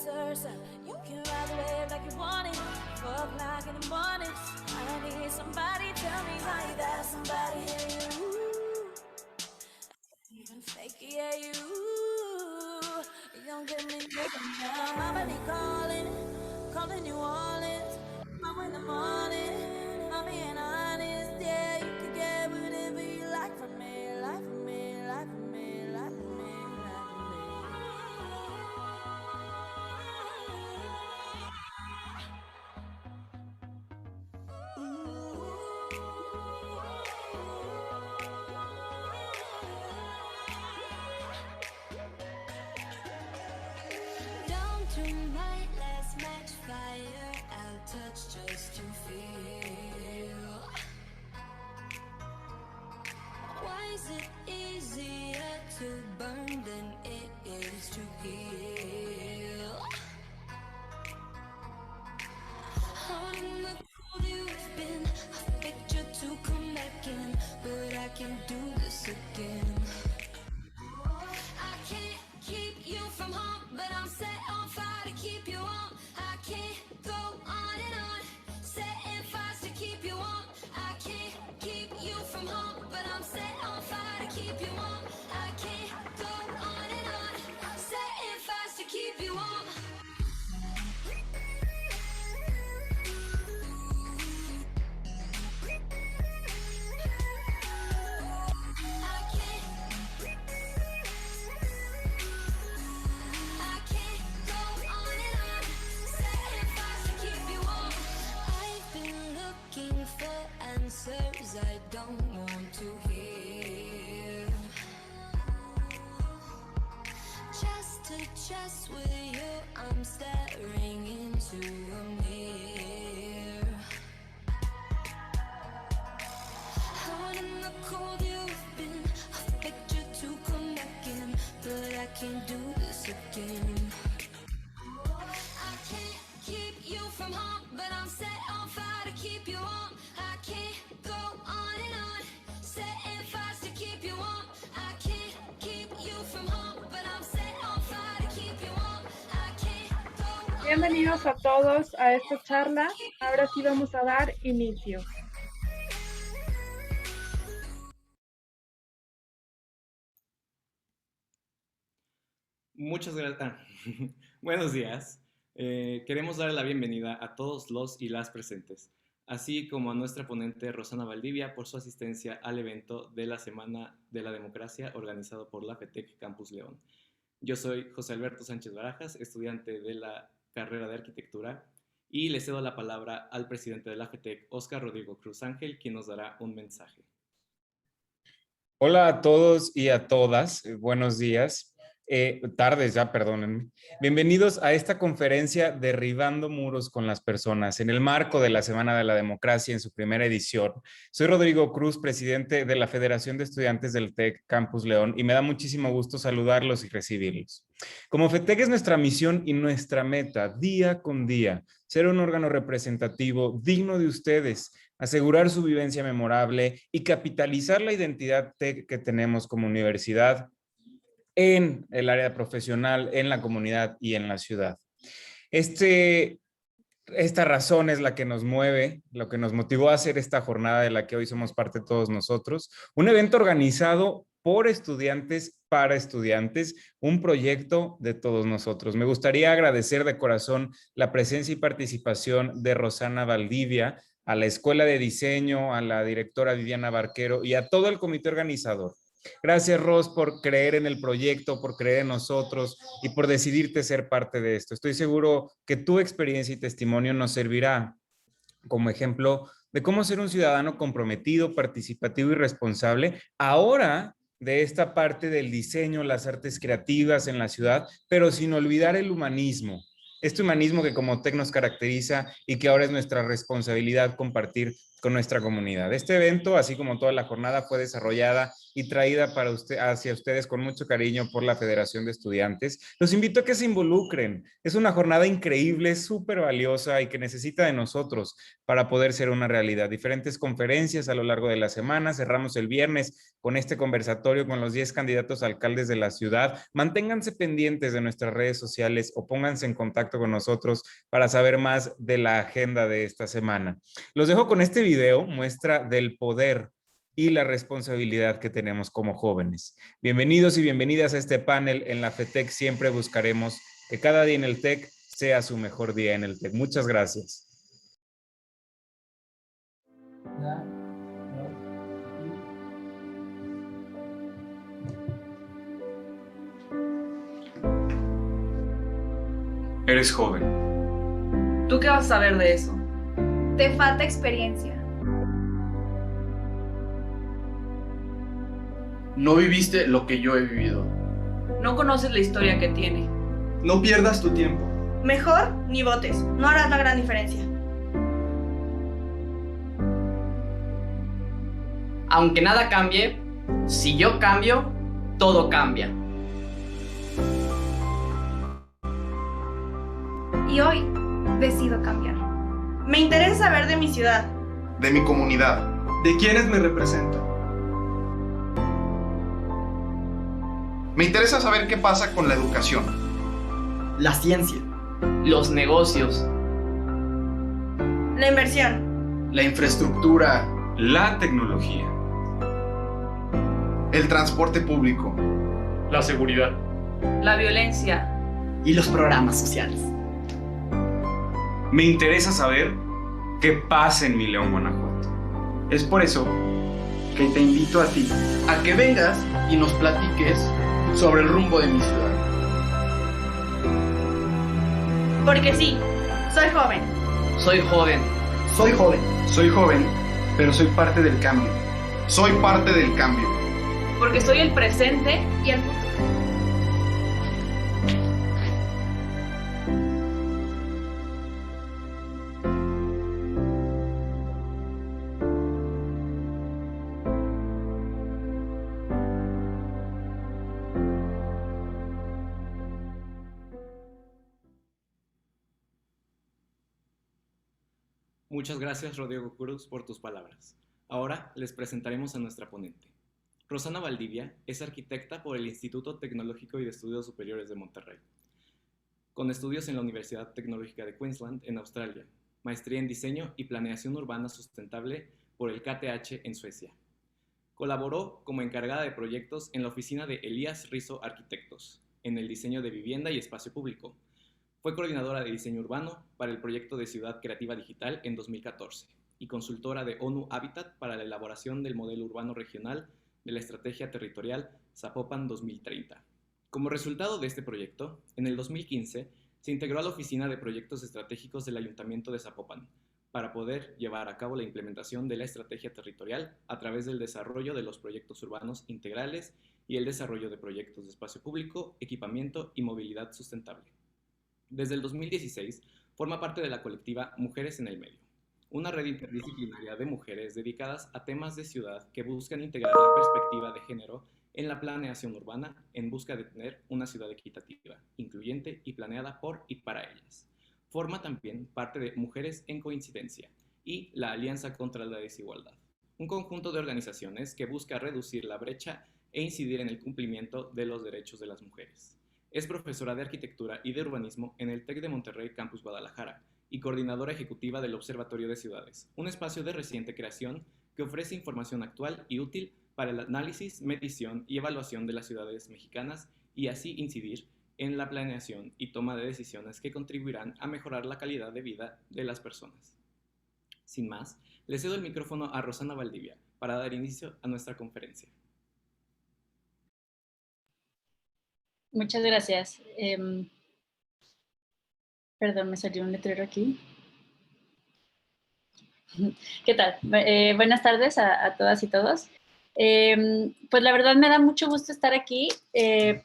answers. You can ride the wave like you want it. 4 o'clock in the morning. I need somebody tell me why that somebody hear you. Even fake, yeah, you don't get me taken down. My body calling New Orleans. I'm in the morning, I'm being honest. Yeah, you can get whatever you like from me, like from me, like from me, like from me, like from me. Down to my last match, fire I'll touch just to feel. Why is it easier to burn than it is to heal? Out in the cold you've been, I begged you to come back in, but I can't do this again. I can't keep you from home, but I'm set on fire to keep you warm. I can't go on and on, setting fires to keep you warm. I can't keep you from home, but I'm set on fire to keep you warm. I can't go on and on, setting fires to keep you warm. I don't want to hear. Chest to chest with you, I'm staring into a mirror. Out in the cold you've been, I begged you to come back in, but I can't do this again. I can't keep you from home, but I'm set on fire to keep you warm. I can't go on and on, setting fires to keep you warm. I can't keep you from home, but I'm set on fire to keep you warm. I can't go on. Bienvenidos a todos a esta charla. Ahora sí vamos a dar inicio. Muchas gracias. Buenos días. Queremos dar la bienvenida a todos los y las presentes, así como a nuestra ponente Rosana Valdivia por su asistencia al evento de la Semana de la Democracia organizado por la FETEC Campus León. Yo soy José Alberto Sánchez Barajas, estudiante de la carrera de Arquitectura, y le cedo la palabra al presidente de la FETEC, Óscar Rodrigo Cruz Ángel, quien nos dará un mensaje. Hola a todos y a todas, buenos días, tardes ya, perdónenme. Bienvenidos a esta conferencia Derribando Muros con las Personas, en el marco de la Semana de la Democracia en su primera edición. Soy Rodrigo Cruz, presidente de la Federación de Estudiantes del TEC Campus León, y me da muchísimo gusto saludarlos y recibirlos. Como FETEC es nuestra misión y nuestra meta, día con día, ser un órgano representativo digno de ustedes, asegurar su vivencia memorable y capitalizar la identidad TEC que tenemos como universidad en el área profesional, en la comunidad y en la ciudad. Esta razón es la que nos mueve, lo que nos motivó a hacer esta jornada de la que hoy somos parte todos nosotros. Un evento organizado por estudiantes, para estudiantes, un proyecto de todos nosotros. Me gustaría agradecer de corazón la presencia y participación de Rosana Valdivia, a la Escuela de Diseño, a la directora Viviana Barquero y a todo el comité organizador. Gracias, Ros, por creer en el proyecto, por creer en nosotros y por decidirte ser parte de esto. Estoy seguro que tu experiencia y testimonio nos servirá como ejemplo de cómo ser un ciudadano comprometido, participativo y responsable ahora de esta parte del diseño, las artes creativas en la ciudad, pero sin olvidar el humanismo. Este humanismo que como TEC nos caracteriza y que ahora es nuestra responsabilidad compartir con nuestra comunidad. Este evento, así como toda la jornada, fue desarrollada y traída para hacia ustedes con mucho cariño por la Federación de Estudiantes. Los invito a que se involucren. Es una jornada increíble, súper valiosa y que necesita de nosotros para poder ser una realidad. Diferentes conferencias a lo largo de la semana. Cerramos el viernes con este conversatorio con los 10 candidatos a alcaldes de la ciudad. Manténganse pendientes de nuestras redes sociales o pónganse en contacto con nosotros para saber más de la agenda de esta semana. Los dejo con este video, muestra del poder y la responsabilidad que tenemos como jóvenes. Bienvenidos y bienvenidas a este panel. En la FETEC siempre buscaremos que cada día en el TEC sea su mejor día en el TEC. Muchas gracias. Eres joven. ¿Tú qué vas a saber de eso? Te falta experiencia. No viviste lo que yo he vivido. No conoces la historia que tiene. No pierdas tu tiempo. Mejor ni votes, no harás la gran diferencia. Aunque nada cambie, si yo cambio, todo cambia. Y hoy decido cambiar. Me interesa saber de mi ciudad. De mi comunidad. De quienes me representan. Me interesa saber qué pasa con la educación. La ciencia, los negocios, La inversión. La infraestructura. La tecnología. El transporte público. La seguridad. La violencia. y los programas sociales. Me interesa saber qué pasa en mi León, Guanajuato. Es por eso que te invito a ti a que vengas y nos platiques sobre el rumbo de mi ciudad. Porque sí, soy joven. Soy joven. Soy joven. Soy joven, pero soy parte del cambio. Soy parte del cambio. Porque soy el presente Y el futuro. Muchas gracias, Rodrigo Cruz, por tus palabras. Ahora les presentaremos a nuestra ponente. Rosana Valdivia es arquitecta por el Instituto Tecnológico y de Estudios Superiores de Monterrey, con estudios en la Universidad Tecnológica de Queensland, en Australia, maestría en Diseño y Planeación Urbana Sustentable por el KTH en Suecia. Colaboró como encargada de proyectos en la oficina de Elías Rizo Arquitectos, en el diseño de vivienda y espacio público. Fue coordinadora de diseño urbano para el proyecto de Ciudad Creativa Digital en 2014 y consultora de ONU Habitat para la elaboración del modelo urbano regional de la Estrategia Territorial Zapopan 2030. Como resultado de este proyecto, en el 2015 se integró a la Oficina de Proyectos Estratégicos del Ayuntamiento de Zapopan para poder llevar a cabo la implementación de la estrategia territorial a través del desarrollo de los proyectos urbanos integrales y el desarrollo de proyectos de espacio público, equipamiento y movilidad sustentable. Desde el 2016 forma parte de la colectiva Mujeres en el Medio, una red interdisciplinaria de mujeres dedicadas a temas de ciudad que buscan integrar la perspectiva de género en la planeación urbana en busca de tener una ciudad equitativa, incluyente y planeada por y para ellas. Forma también parte de Mujeres en Coincidencia y la Alianza contra la Desigualdad, un conjunto de organizaciones que busca reducir la brecha e incidir en el cumplimiento de los derechos de las mujeres. Es profesora de Arquitectura y de Urbanismo en el TEC de Monterrey Campus Guadalajara y coordinadora ejecutiva del Observatorio de Ciudades, un espacio de reciente creación que ofrece información actual y útil para el análisis, medición y evaluación de las ciudades mexicanas y así incidir en la planeación y toma de decisiones que contribuirán a mejorar la calidad de vida de las personas. Sin más, le cedo el micrófono a Rosana Valdivia para dar inicio a nuestra conferencia. Muchas gracias. Perdón, me salió un letrero aquí. ¿Qué tal? Buenas tardes a todas y todos. Pues la verdad me da mucho gusto estar aquí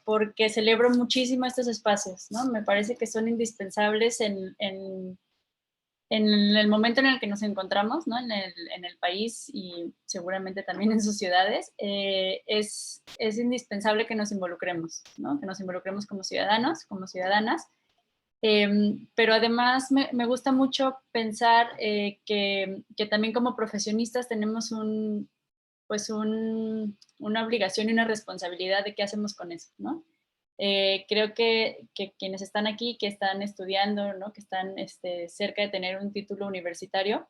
porque celebro muchísimo estos espacios, ¿no? Me parece que son indispensables en en el momento en el que nos encontramos, ¿no? En el país y seguramente también en sus ciudades, es indispensable que nos involucremos, ¿no? Que nos involucremos como ciudadanos, como ciudadanas. Pero además me gusta mucho pensar que también como profesionistas tenemos una obligación y una responsabilidad de qué hacemos con eso, ¿no? Creo que quienes están aquí, que están estudiando, ¿no? Que están cerca de tener un título universitario,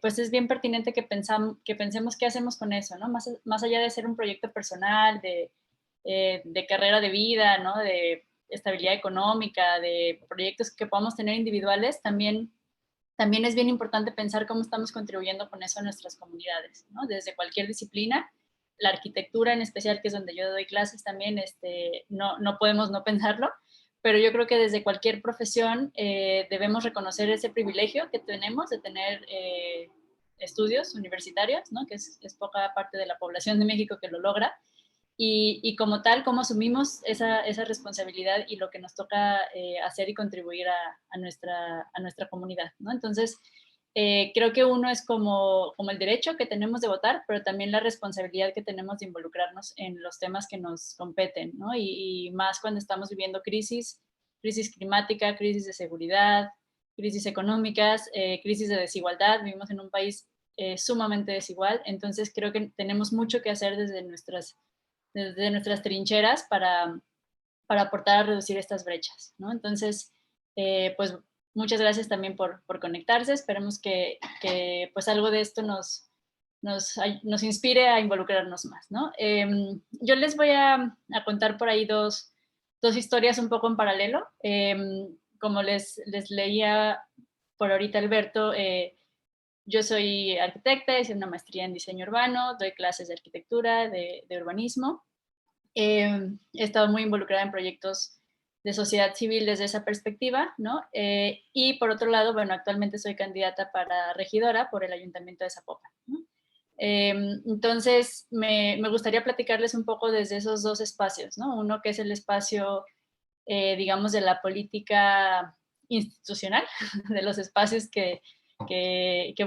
pues es bien pertinente que pensemos qué hacemos con eso, ¿no? Más allá de ser un proyecto personal, de carrera de vida, ¿no? De estabilidad económica, de proyectos que podamos tener individuales, también es bien importante pensar cómo estamos contribuyendo con eso a nuestras comunidades, ¿no? Desde cualquier disciplina, la arquitectura en especial, que es donde yo doy clases también, no podemos no pensarlo, pero yo creo que desde cualquier profesión debemos reconocer ese privilegio que tenemos de tener estudios universitarios, ¿no? Que es poca parte de la población de México que lo logra, y como tal, cómo asumimos esa responsabilidad y lo que nos toca hacer y contribuir a nuestra comunidad, ¿no? Entonces, creo que uno es como el derecho que tenemos de votar, pero también la responsabilidad que tenemos de involucrarnos en los temas que nos competen, ¿no? Y más cuando estamos viviendo crisis climática, crisis de seguridad, crisis económicas, crisis de desigualdad. Vivimos en un país sumamente desigual, entonces creo que tenemos mucho que hacer desde nuestras trincheras para aportar a reducir estas brechas, ¿no? Entonces, pues muchas gracias también por conectarse. Esperemos que pues algo de esto nos inspire a involucrarnos más, ¿no? Yo les voy a contar por ahí dos historias un poco en paralelo. Como les leía por ahorita Alberto, yo soy arquitecta, hice una maestría en diseño urbano, doy clases de arquitectura, de urbanismo. He estado muy involucrada en proyectos de sociedad civil desde esa perspectiva, ¿no? Y por otro lado, bueno, actualmente soy candidata para regidora por el Ayuntamiento de Zapopan, ¿no? Entonces, me gustaría platicarles un poco desde esos dos espacios, ¿no? Uno que es el espacio, digamos, de la política institucional, de los espacios que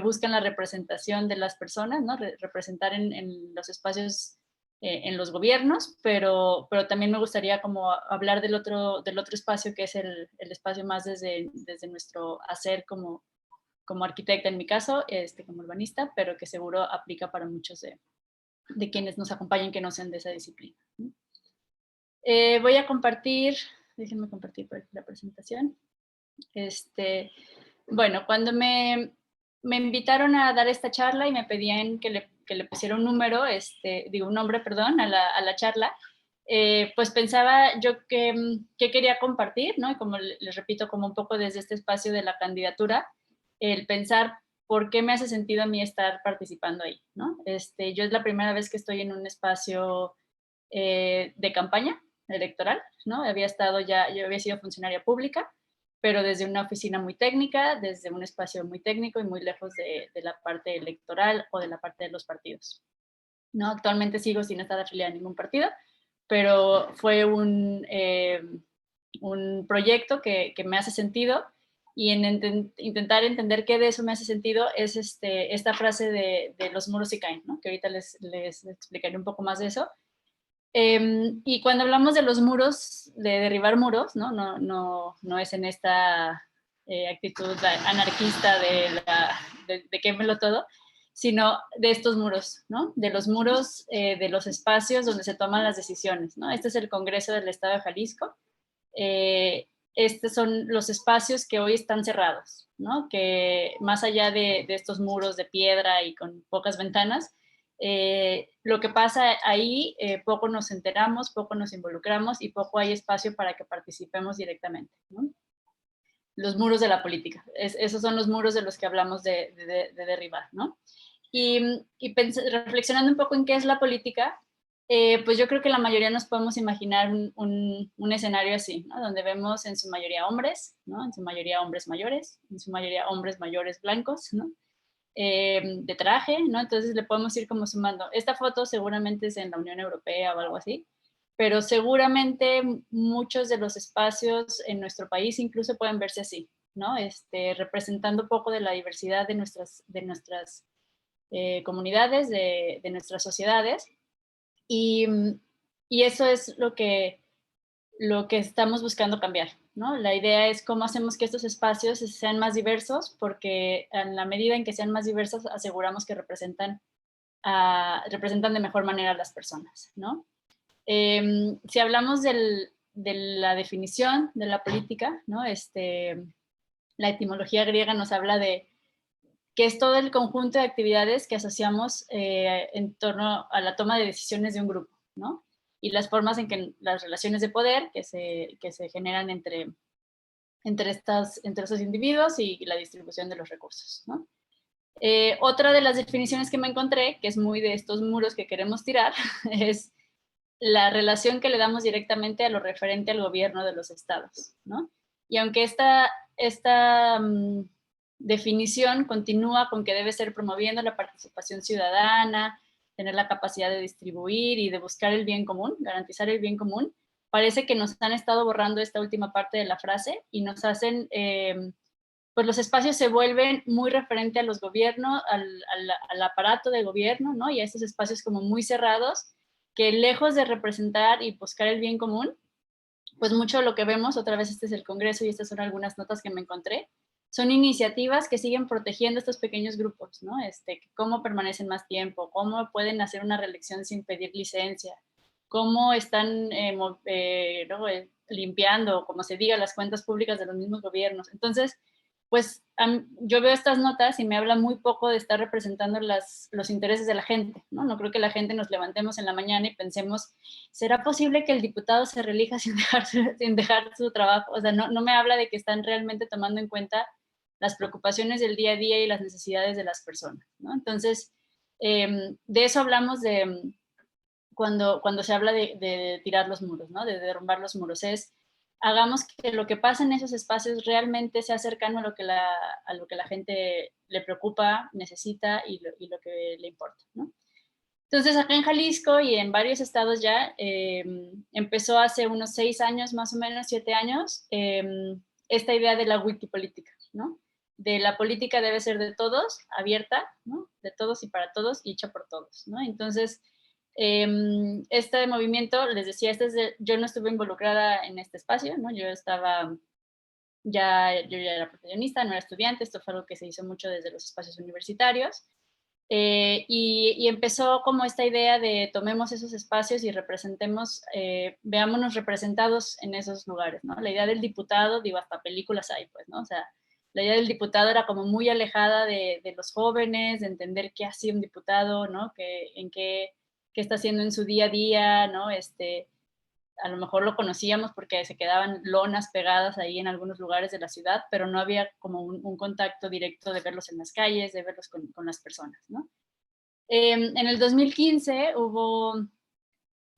buscan la representación de las personas, ¿no? Representar en los espacios, en los gobiernos, pero también me gustaría como hablar del otro espacio, que es el espacio más desde nuestro hacer como arquitecta en mi caso, como urbanista, pero que seguro aplica para muchos de quienes nos acompañan que no sean de esa disciplina. Voy a compartir, déjenme compartir por aquí la presentación. Bueno, cuando me invitaron a dar esta charla y me pedían que le pusiera un número, un nombre, perdón, a la charla, pues pensaba yo qué quería compartir, ¿no? Y como les repito, como un poco desde este espacio de la candidatura, el pensar por qué me hace sentido a mí estar participando ahí, ¿no? Yo es la primera vez que estoy en un espacio de campaña electoral, ¿no? Yo había sido funcionaria pública, pero desde una oficina muy técnica, desde un espacio muy técnico y muy lejos de la parte electoral o de la parte de los partidos, ¿no? Actualmente sigo sin estar afiliada a ningún partido, pero fue un proyecto que me hace sentido, y en intentar entender qué de eso me hace sentido es esta frase de los muros se caen, ¿no? Que ahorita les explicaré un poco más de eso. Y cuando hablamos de los muros, de derribar muros, no es en esta actitud anarquista de quémelo todo, sino de estos muros, ¿no? De los muros, de los espacios donde se toman las decisiones, ¿no? Este es el Congreso del Estado de Jalisco. Estos son los espacios que hoy están cerrados, ¿no? Que más allá de estos muros de piedra y con pocas ventanas, lo que pasa ahí, poco nos enteramos, poco nos involucramos y poco hay espacio para que participemos directamente, ¿no? Los muros de la política, esos son los muros de los que hablamos de derribar, ¿no? Y reflexionando un poco en qué es la política, pues yo creo que la mayoría nos podemos imaginar un escenario así, ¿no? Donde vemos en su mayoría hombres, ¿no? En su mayoría hombres mayores, en su mayoría hombres mayores blancos, ¿no? De traje, ¿no? Entonces le podemos ir como sumando. Esta foto seguramente es en la Unión Europea o algo así, pero seguramente muchos de los espacios en nuestro país incluso pueden verse así, ¿no? Representando un poco de la diversidad de nuestras comunidades, de nuestras sociedades. Y eso es lo que estamos buscando cambiar, ¿no? La idea es cómo hacemos que estos espacios sean más diversos, porque en la medida en que sean más diversos, aseguramos que representan de mejor manera a las personas, ¿no? Si hablamos de la definición de la política, ¿no? La etimología griega nos habla de que es todo el conjunto de actividades que asociamos en torno a la toma de decisiones de un grupo, ¿no? Y las formas en que las relaciones de poder que se generan entre estos individuos y la distribución de los recursos, ¿no? Otra de las definiciones que me encontré, que es muy de estos muros que queremos tirar, es la relación que le damos directamente a lo referente al gobierno de los estados, ¿no? Y aunque esta definición continúa con que debe ser promoviendo la participación ciudadana, tener la capacidad de distribuir y de buscar el bien común, garantizar el bien común, parece que nos han estado borrando esta última parte de la frase y nos hacen, pues los espacios se vuelven muy referente a los gobiernos, al aparato de gobierno, ¿no? Y a estos espacios como muy cerrados, que lejos de representar y buscar el bien común, pues mucho de lo que vemos, otra vez este es el Congreso y estas son algunas notas que me encontré, son iniciativas que siguen protegiendo estos pequeños grupos, ¿no? Cómo permanecen más tiempo, cómo pueden hacer una reelección sin pedir licencia, cómo están limpiando, como se diga, las cuentas públicas de los mismos gobiernos. Entonces, pues yo veo estas notas y me habla muy poco de estar representando los intereses de la gente, ¿no? No creo que la gente nos levantemos en la mañana y pensemos, ¿será posible que el diputado se reelija sin dejar su trabajo? O sea, no me habla de que están realmente tomando en cuenta las preocupaciones del día a día y las necesidades de las personas, ¿no? Entonces, de eso hablamos cuando se habla de tirar los muros, ¿no? De derrumbar los muros. Hagamos que lo que pasa en esos espacios realmente sea cercano a lo que la gente le preocupa, necesita y lo que le importa, ¿no? Entonces, acá en Jalisco y en varios estados ya, empezó hace unos 6 años, más o menos 7 años, esta idea de la wikipolítica, ¿no? De la política debe ser de todos, abierta, ¿no? De todos y para todos y hecha por todos, ¿no? Entonces, este movimiento, les decía, yo no estuve involucrada en este espacio, ¿no? Yo ya era profesionista, no era estudiante, esto fue algo que se hizo mucho desde los espacios universitarios, y empezó como esta idea de tomemos esos espacios y representemos, veámonos representados en esos lugares, ¿no? La idea del diputado, digo, hasta películas hay, pues, ¿no? O sea, la idea del diputado era como muy alejada de los jóvenes, de entender qué hacía un diputado, ¿no? Qué está haciendo en su día a día, ¿no? A lo mejor lo conocíamos porque se quedaban lonas pegadas ahí en algunos lugares de la ciudad, pero no había como un contacto directo de verlos en las calles, de verlos con las personas, ¿no? En el 2015 hubo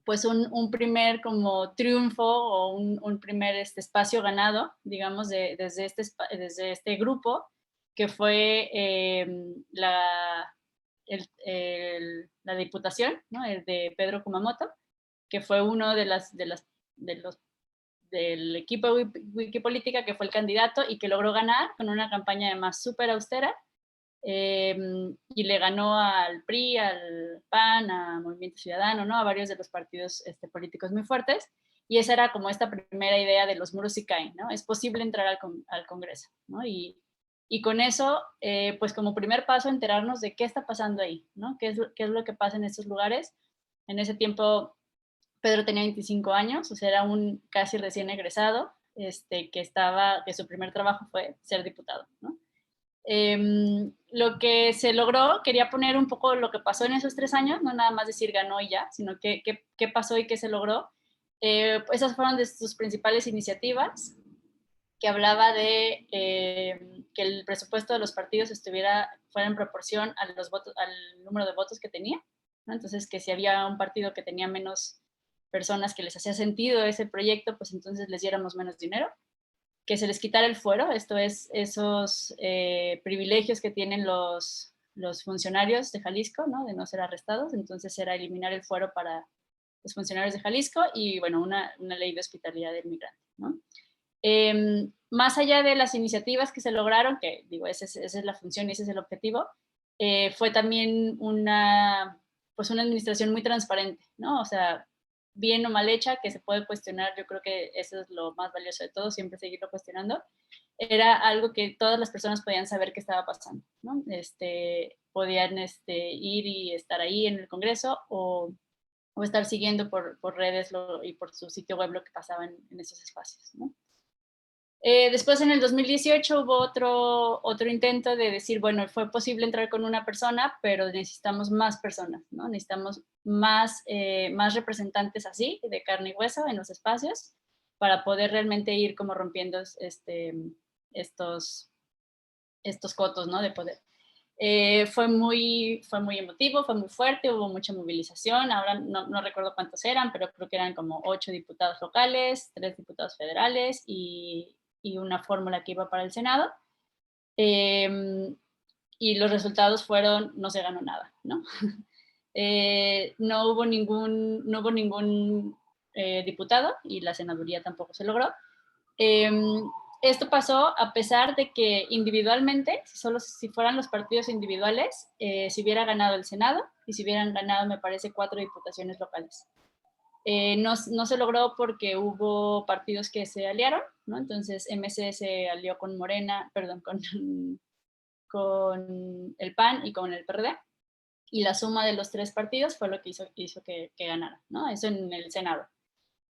pues un primer como triunfo o un primer espacio ganado, digamos, desde este grupo, que fue la diputación, ¿no? El de Pedro Kumamoto, que fue uno del equipo de Wikipolítica, que fue el candidato y que logró ganar con una campaña además súper austera, y le ganó al PRI, al PAN, a Movimiento Ciudadano, ¿no? A varios de los partidos políticos muy fuertes, y esa era como esta primera idea de los muros sí caen, ¿no? Es posible entrar al Congreso, ¿no? Y con eso, pues como primer paso, enterarnos de qué está pasando ahí, ¿no? ¿Qué es lo que pasa en estos lugares? En ese tiempo, Pedro tenía 25 años, o sea, era un casi recién egresado, que su primer trabajo fue ser diputado, ¿no? Lo que se logró, quería poner un poco lo que pasó en esos 3 años, no nada más decir ganó y ya, sino qué pasó y qué se logró. Esas fueron de sus principales iniciativas, que hablaba de que el presupuesto de los partidos fuera en proporción al número de votos que tenía, ¿no? Entonces, que si había un partido que tenía menos personas que les hacía sentido ese proyecto, pues entonces les diéramos menos dinero. Que se les quitara el fuero, esto es esos privilegios que tienen los funcionarios de Jalisco, ¿no? De no ser arrestados, entonces era eliminar el fuero para los funcionarios de Jalisco y, bueno, una ley de hospitalidad del migrante, ¿no? más allá de las iniciativas que se lograron, que digo, esa es la función y ese es el objetivo, fue también pues una administración muy transparente, ¿no? O sea, bien o mal hecha, que se puede cuestionar, yo creo que eso es lo más valioso de todo, siempre seguirlo cuestionando. Era algo que todas las personas podían saber qué estaba pasando, ¿no? Podían ir y estar ahí en el Congreso o estar siguiendo por redes y por su sitio web lo que pasaba en esos espacios, ¿no? Después en el 2018 hubo otro intento de decir, bueno, fue posible entrar con una persona, pero necesitamos más personas, ¿no? Necesitamos más representantes así, de carne y hueso en los espacios, para poder realmente ir como rompiendo estos cotos, ¿no? De poder. Fue muy emotivo, fue muy fuerte, hubo mucha movilización, ahora no recuerdo cuántos eran, pero creo que eran como 8 diputados locales, 3 diputados federales y una fórmula que iba para el Senado. Y los resultados fueron, no se ganó nada, ¿no? No hubo ningún diputado y la senaduría tampoco se logró. Esto pasó a pesar de que individualmente, si fueran los partidos individuales, se hubiera ganado el Senado y se hubieran ganado, me parece, 4 diputaciones locales. No se logró porque hubo partidos que se aliaron, ¿no? Entonces MC se alió con Morena, perdón, con el PAN y con el PRD, y la suma de los 3 partidos fue lo que hizo que ganara, ¿no? Eso en el Senado.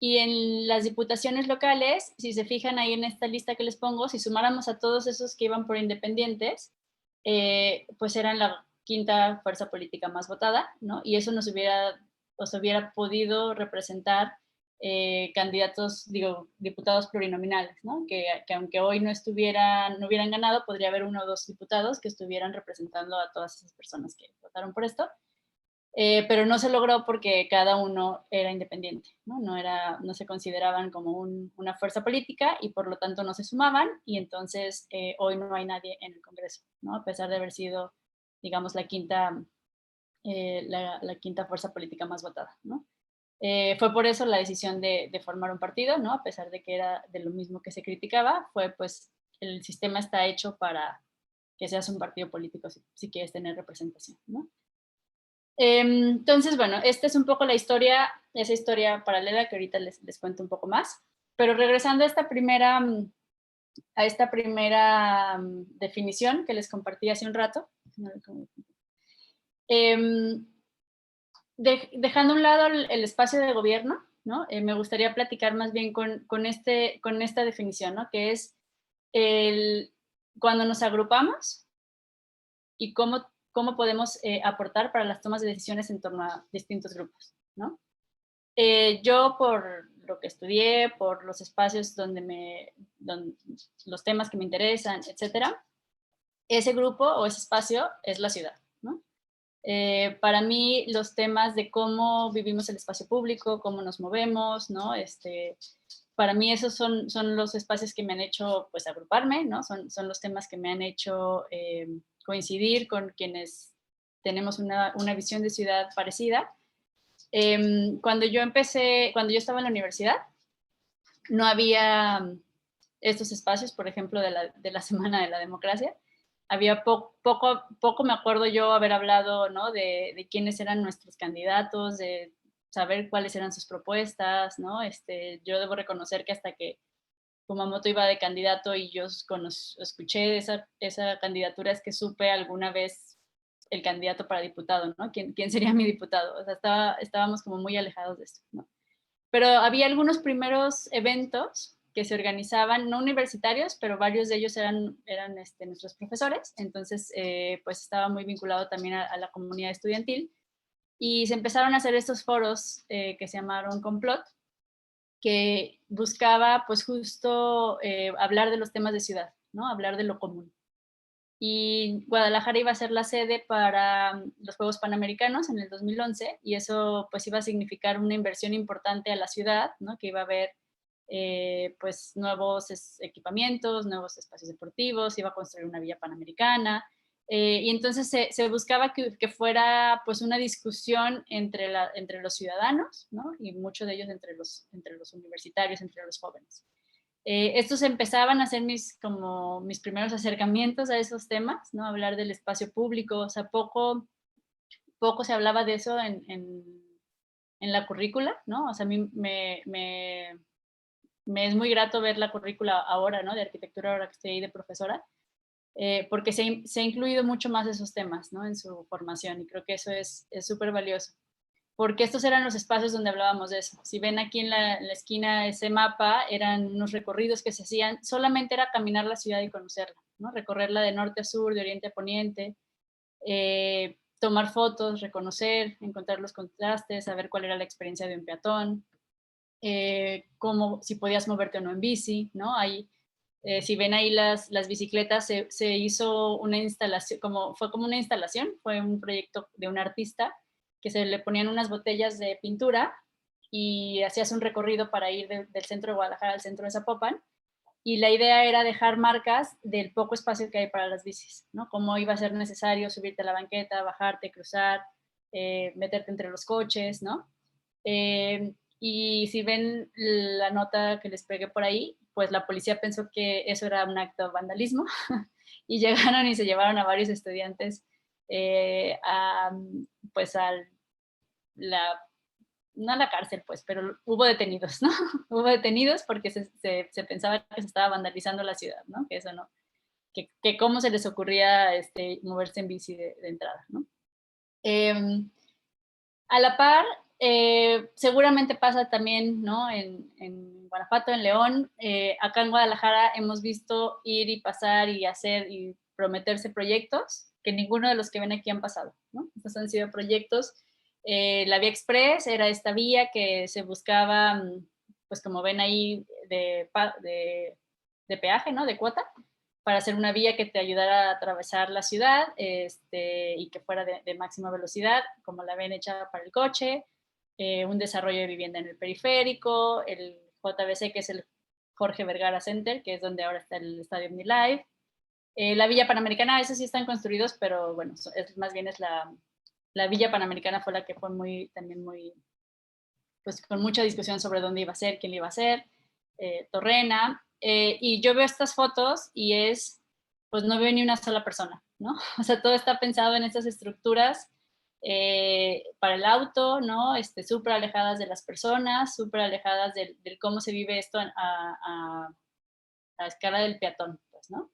Y en las diputaciones locales, si se fijan ahí en esta lista que les pongo, si sumáramos a todos esos que iban por independientes, pues eran la 5ª fuerza política más votada, ¿no? Y eso nos hubiera podido representar diputados plurinominales, ¿no? Que aunque hoy no hubieran ganado, podría haber 1 o 2 diputados que estuvieran representando a todas esas personas que votaron por esto. Pero no se logró porque cada uno era independiente, ¿no? No se consideraban como una fuerza política y por lo tanto no se sumaban, y entonces hoy no hay nadie en el Congreso, ¿no? A pesar de haber sido, digamos, la 5ª fuerza política más votada, ¿no? Fue por eso la decisión de formar un partido, ¿no? A pesar de que era de lo mismo que se criticaba, pues el sistema está hecho para que seas un partido político si quieres tener representación, ¿no? Entonces, bueno, esta es un poco esa historia paralela que ahorita les cuento un poco más. Pero regresando a esta primera definición que les compartí hace un rato, dejando a un lado el espacio de gobierno, ¿no? Me gustaría platicar más bien con esta definición, ¿no? Que es cuando nos agrupamos y cómo podemos aportar para las tomas de decisiones en torno a distintos grupos, ¿no? Yo, por lo que estudié, por los espacios donde los temas que me interesan, etcétera, ese grupo o ese espacio es la ciudad, ¿no? Para mí, los temas de cómo vivimos el espacio público, cómo nos movemos, ¿no? Para mí esos son los espacios que me han hecho, pues, agruparme, ¿no? Son los temas que me han hecho coincidir con quienes tenemos una visión de ciudad parecida. Cuando yo estaba en la universidad, no había estos espacios, por ejemplo, de la Semana de la Democracia. Había poco me acuerdo yo haber hablado, ¿no? de quiénes eran nuestros candidatos, de saber cuáles eran sus propuestas, ¿no? Yo debo reconocer que hasta que Kumamoto iba de candidato y yo escuché esa candidatura, es que supe alguna vez el candidato para diputado, ¿no? ¿Quién sería mi diputado? O sea, estábamos como muy alejados de esto, ¿no? Pero había algunos primeros eventos que se organizaban, no universitarios, pero varios de ellos eran nuestros profesores, entonces pues estaba muy vinculado también a la comunidad estudiantil, y se empezaron a hacer estos foros que se llamaron Complot, que buscaba pues justo hablar de los temas de ciudad, ¿no? Hablar de lo común. Y Guadalajara iba a ser la sede para los Juegos Panamericanos en el 2011, y eso pues iba a significar una inversión importante a la ciudad, ¿no? Que iba a haber pues nuevos equipamientos, nuevos espacios deportivos, iba a construir una villa panamericana, y entonces se buscaba que fuera pues una discusión entre los ciudadanos, ¿no? Y muchos de ellos entre los universitarios, entre los jóvenes. Estos empezaban a ser como mis primeros acercamientos a esos temas, ¿no? Hablar del espacio público, o sea, poco se hablaba de eso en la currícula, ¿no? O sea, a mí me es muy grato ver la currícula ahora, ¿no? De arquitectura, ahora que estoy ahí de profesora, porque se ha incluido mucho más esos temas, ¿no? En su formación, y creo que eso es súper valioso. Porque estos eran los espacios donde hablábamos de eso. Si ven aquí en la esquina ese mapa, eran unos recorridos que se hacían, solamente era caminar la ciudad y conocerla, ¿no? Recorrerla de norte a sur, de oriente a poniente, tomar fotos, reconocer, encontrar los contrastes, saber cuál era la experiencia de un peatón, si podías moverte o no en bici, ¿no? Ahí, si ven ahí las bicicletas, se hizo una instalación, fue como una instalación, fue un proyecto de un artista, que se le ponían unas botellas de pintura y hacías un recorrido para ir del centro de Guadalajara al centro de Zapopan, y la idea era dejar marcas del poco espacio que hay para las bicis, ¿no? Cómo iba a ser necesario subirte a la banqueta, bajarte, cruzar, meterte entre los coches, ¿no? Y si ven la nota que les pegué por ahí, pues la policía pensó que eso era un acto de vandalismo y llegaron y se llevaron a varios estudiantes pues no a la cárcel, pues, pero hubo detenidos, ¿no? Hubo detenidos porque se pensaba que se estaba vandalizando la ciudad, ¿no? Que eso no, que cómo se les ocurría moverse en bici de entrada, ¿no? A la par, seguramente pasa también, ¿no? En Guanajuato, en León, acá en Guadalajara hemos visto ir y pasar y hacer y prometerse proyectos que ninguno de los que ven aquí han pasado, ¿no? Estos han sido proyectos. La Vía Express era esta vía que se buscaba, pues como ven ahí, de peaje, ¿no? De cuota, para hacer una vía que te ayudara a atravesar la ciudad y que fuera de máxima velocidad, como la ven hecha para el coche, un desarrollo de vivienda en el periférico, el JBC, que es el Jorge Vergara Center, que es donde ahora está el Estadio OmniLife, la Villa Panamericana, esos sí están construidos, pero bueno, más bien es la Villa Panamericana fue la que fue también muy, pues con mucha discusión sobre dónde iba a ser, quién iba a ser, Torrena, y yo veo estas fotos y pues no veo ni una sola persona, ¿no? O sea, todo está pensado en estas estructuras para el auto, ¿no? Súper alejadas de las personas, súper alejadas del cómo se vive esto a escala del peatón, pues, ¿no?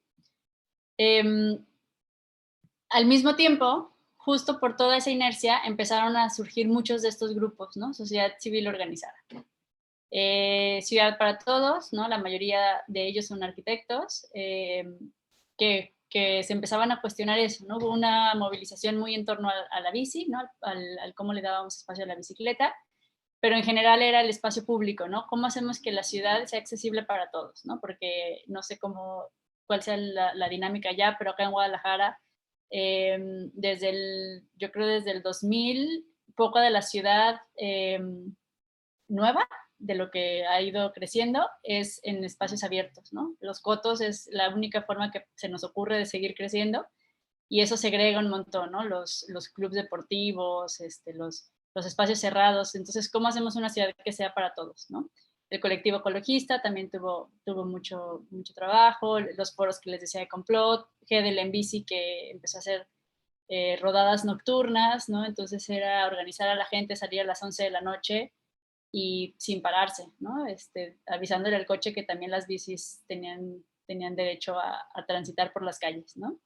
Al mismo tiempo, justo por toda esa inercia, empezaron a surgir muchos de estos grupos, ¿no? Sociedad civil organizada. Ciudad para Todos, ¿no? La mayoría de ellos son arquitectos, que se empezaban a cuestionar eso, ¿no? Hubo una movilización muy en torno a la bici, ¿no? Al cómo le dábamos espacio a la bicicleta, pero en general era el espacio público, ¿no? ¿Cómo hacemos que la ciudad sea accesible para todos, ¿no? Porque no sé cuál sea la dinámica ya, pero acá en Guadalajara, yo creo desde el 2000, poco de la ciudad nueva, de lo que ha ido creciendo, es en espacios abiertos, ¿no? Los cotos es la única forma que se nos ocurre de seguir creciendo, y eso segrega un montón, ¿no? Los clubes deportivos, los espacios cerrados. Entonces, ¿cómo hacemos una ciudad que sea para todos, ¿no? El colectivo ecologista también tuvo mucho trabajo, los foros que les decía de complot, GDL en bici, que empezó a hacer rodadas nocturnas, ¿no? Entonces era organizar a la gente, salir a las 11 de la noche y sin pararse, ¿no? Avisándole al coche que también las bicis tenían derecho a transitar por las calles, ¿no?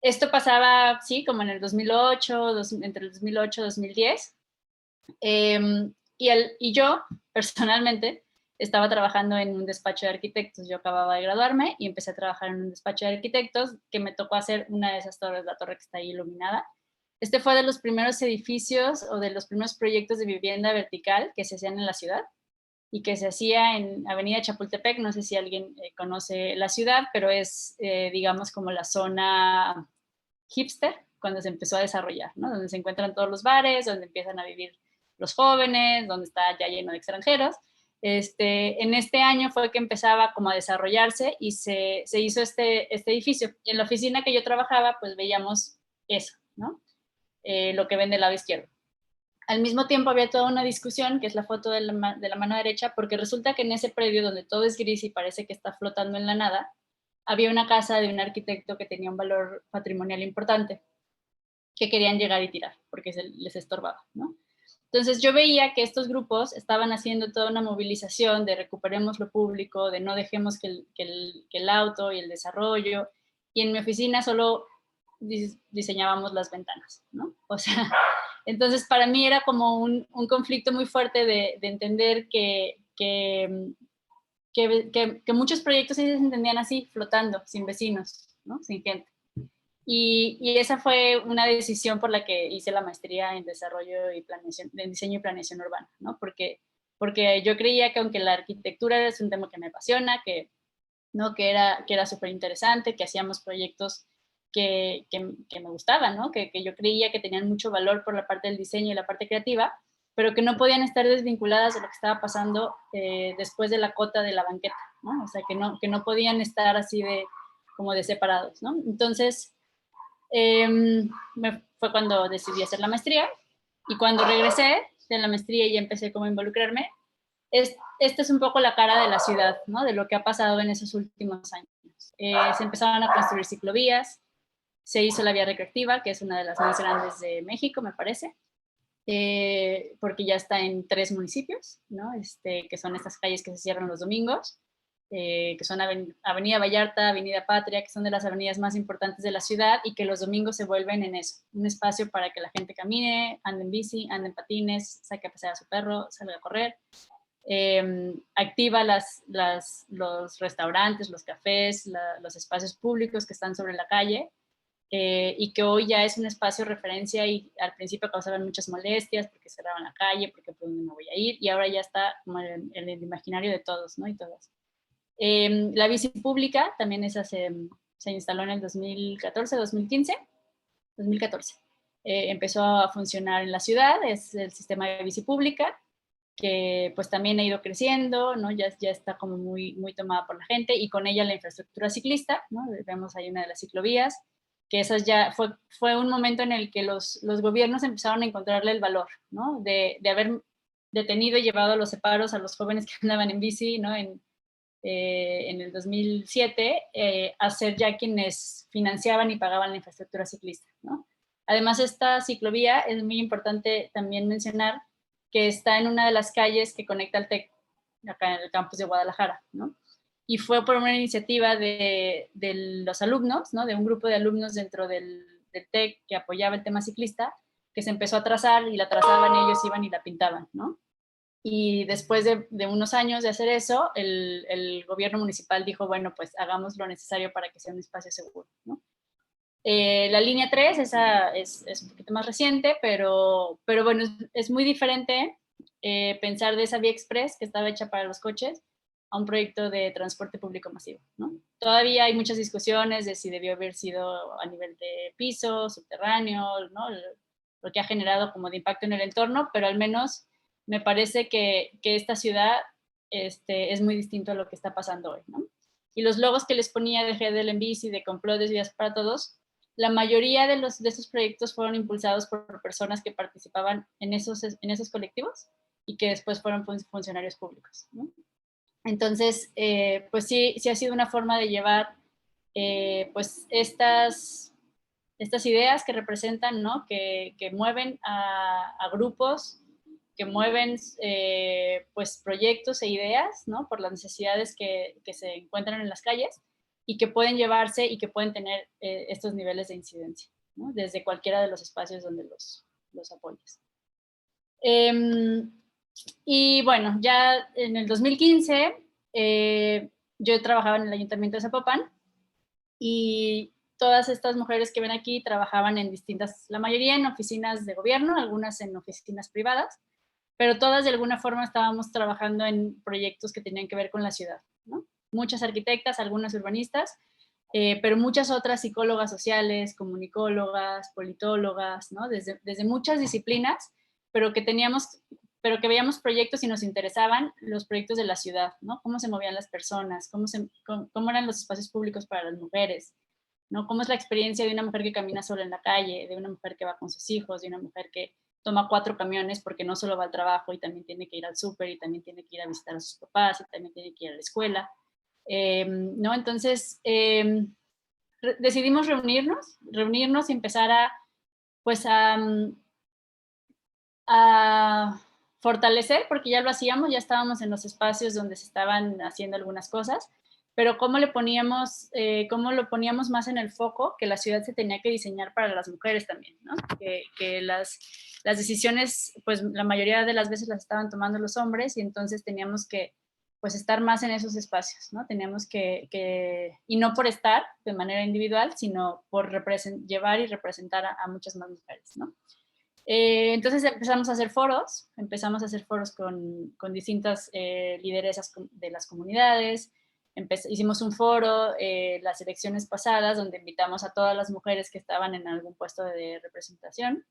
Esto pasaba, sí, como en el 2008, entre el 2008 y 2010. Y yo, personalmente, estaba trabajando en un despacho de arquitectos. Yo acababa de graduarme y empecé a trabajar en un despacho de arquitectos que me tocó hacer una de esas torres, la torre que está ahí iluminada. Fue de los primeros edificios o de los primeros proyectos de vivienda vertical que se hacían en la ciudad y que se hacía en Avenida Chapultepec. No sé si alguien conoce la ciudad, pero es, digamos, como la zona hipster cuando se empezó a desarrollar, ¿no? Donde se encuentran todos los bares, donde empiezan a vivir los jóvenes, donde está ya lleno de extranjeros. En este año fue que empezaba como a desarrollarse y se hizo este edificio. Y en la oficina que yo trabajaba, pues veíamos eso, ¿no? Lo que ven del lado izquierdo. Al mismo tiempo había toda una discusión, que es la foto de la mano derecha, porque resulta que en ese predio donde todo es gris y parece que está flotando en la nada, había una casa de un arquitecto que tenía un valor patrimonial importante, que querían llegar y tirar, porque les estorbaba, ¿no? Entonces yo veía que estos grupos estaban haciendo toda una movilización de recuperemos lo público, de no dejemos que el auto y el desarrollo, y en mi oficina solo diseñábamos las ventanas, ¿no? O sea, entonces para mí era como un conflicto muy fuerte de entender que muchos proyectos sí se entendían así, flotando, sin vecinos, ¿no? Sin gente. Y esa fue una decisión por la que hice la maestría en desarrollo y planeación, en diseño y planeación urbana, ¿no? Porque yo creía que aunque la arquitectura es un tema que me apasiona, ¿no? que era súper interesante, que hacíamos proyectos que me gustaban, ¿no? Que yo creía que tenían mucho valor por la parte del diseño y la parte creativa, pero que no podían estar desvinculadas de lo que estaba pasando después de la cota de la banqueta, ¿no? O sea, que no podían estar así como de separados, ¿no? Entonces, fue cuando decidí hacer la maestría, y cuando regresé de la maestría y empecé como a involucrarme, esta es un poco la cara de la ciudad, ¿no? De lo que ha pasado en esos últimos años. Se empezaron a construir ciclovías, se hizo la vía recreativa, que es una de las más grandes de México, me parece, porque ya está en 3 municipios, ¿no? Que son estas calles que se cierran los domingos, que son Avenida Vallarta, Avenida Patria, que son de las avenidas más importantes de la ciudad y que los domingos se vuelven en eso, un espacio para que la gente camine, ande en bici, ande en patines, saque a pasear a su perro, salga a correr. Activa los restaurantes, los cafés, los espacios públicos que están sobre la calle, y que hoy ya es un espacio de referencia, y al principio causaban muchas molestias porque cerraban la calle, porque por dónde me voy a ir, y ahora ya está como en el imaginario de todos, ¿no? Y todas. La bici pública también se instaló en el 2014, 2015, 2014. Empezó a funcionar en la ciudad, es el sistema de bici pública, que pues también ha ido creciendo, ¿no? Ya está como muy, muy tomada por la gente, y con ella la infraestructura ciclista, ¿no? Vemos ahí una de las ciclovías, que esas ya fue un momento en el que los gobiernos empezaron a encontrarle el valor, ¿no? De haber detenido y llevado a los separos a los jóvenes que andaban en bici, ¿no? En el 2007, a ser ya quienes financiaban y pagaban la infraestructura ciclista, ¿no? Además, esta ciclovía es muy importante también mencionar que está en una de las calles que conecta al TEC, acá en el campus de Guadalajara, ¿no? Y fue por una iniciativa de los alumnos, ¿no? De un grupo de alumnos dentro del TEC que apoyaba el tema ciclista, que se empezó a trazar, y la trazaban, ellos iban y la pintaban, ¿no? Y después de unos años de hacer eso, el gobierno municipal dijo, bueno, pues hagamos lo necesario para que sea un espacio seguro, ¿no? La línea 3, esa es un poquito más reciente, pero bueno, es muy diferente pensar de esa vía express que estaba hecha para los coches a un proyecto de transporte público masivo, ¿no? Todavía hay muchas discusiones de si debió haber sido a nivel de piso, subterráneo, ¿no? Lo que ha generado como de impacto en el entorno, pero al menos me parece que esta ciudad es muy distinto a lo que está pasando hoy, ¿no? Y los logos que les ponía de GDL en bici, de Complot de Vías para Todos, la mayoría de esos proyectos fueron impulsados por personas que participaban en esos colectivos y que después fueron funcionarios públicos, ¿no? Entonces, pues sí ha sido una forma de llevar pues estas ideas que representan, ¿no? Que mueven a grupos, que mueven pues proyectos e ideas, ¿no? Por las necesidades que se encuentran en las calles, y que pueden llevarse y que pueden tener estos niveles de incidencia, ¿no? Desde cualquiera de los espacios donde los apoyes. Y bueno, ya en el 2015 yo trabajaba en el Ayuntamiento de Zapopan, y todas estas mujeres que ven aquí trabajaban en la mayoría en oficinas de gobierno, algunas en oficinas privadas, pero todas de alguna forma estábamos trabajando en proyectos que tenían que ver con la ciudad, ¿no? Muchas arquitectas, algunas urbanistas, pero muchas otras psicólogas sociales, comunicólogas, politólogas, ¿no? Desde muchas disciplinas, pero que veíamos proyectos y nos interesaban los proyectos de la ciudad, ¿no? Cómo se movían las personas, cómo eran los espacios públicos para las mujeres, ¿no? Cómo es la experiencia de una mujer que camina sola en la calle, de una mujer que va con sus hijos, de una mujer que toma 4 camiones porque no solo va al trabajo y también tiene que ir al súper y también tiene que ir a visitar a sus papás y también tiene que ir a la escuela, ¿no? Entonces, decidimos reunirnos y empezar a, pues a fortalecer, porque ya lo hacíamos, ya estábamos en los espacios donde se estaban haciendo algunas cosas, pero cómo lo poníamos más en el foco, que la ciudad se tenía que diseñar para las mujeres también, ¿no? Que las decisiones, pues la mayoría de las veces las estaban tomando los hombres y entonces teníamos que, pues, estar más en esos espacios, ¿no? Teníamos y no por estar de manera individual, sino por llevar y representar a muchas más mujeres, ¿no? Entonces empezamos a hacer foros con distintas lideresas de las comunidades. Hicimos un foro las elecciones pasadas donde invitamos a todas las mujeres que estaban en algún puesto de representación,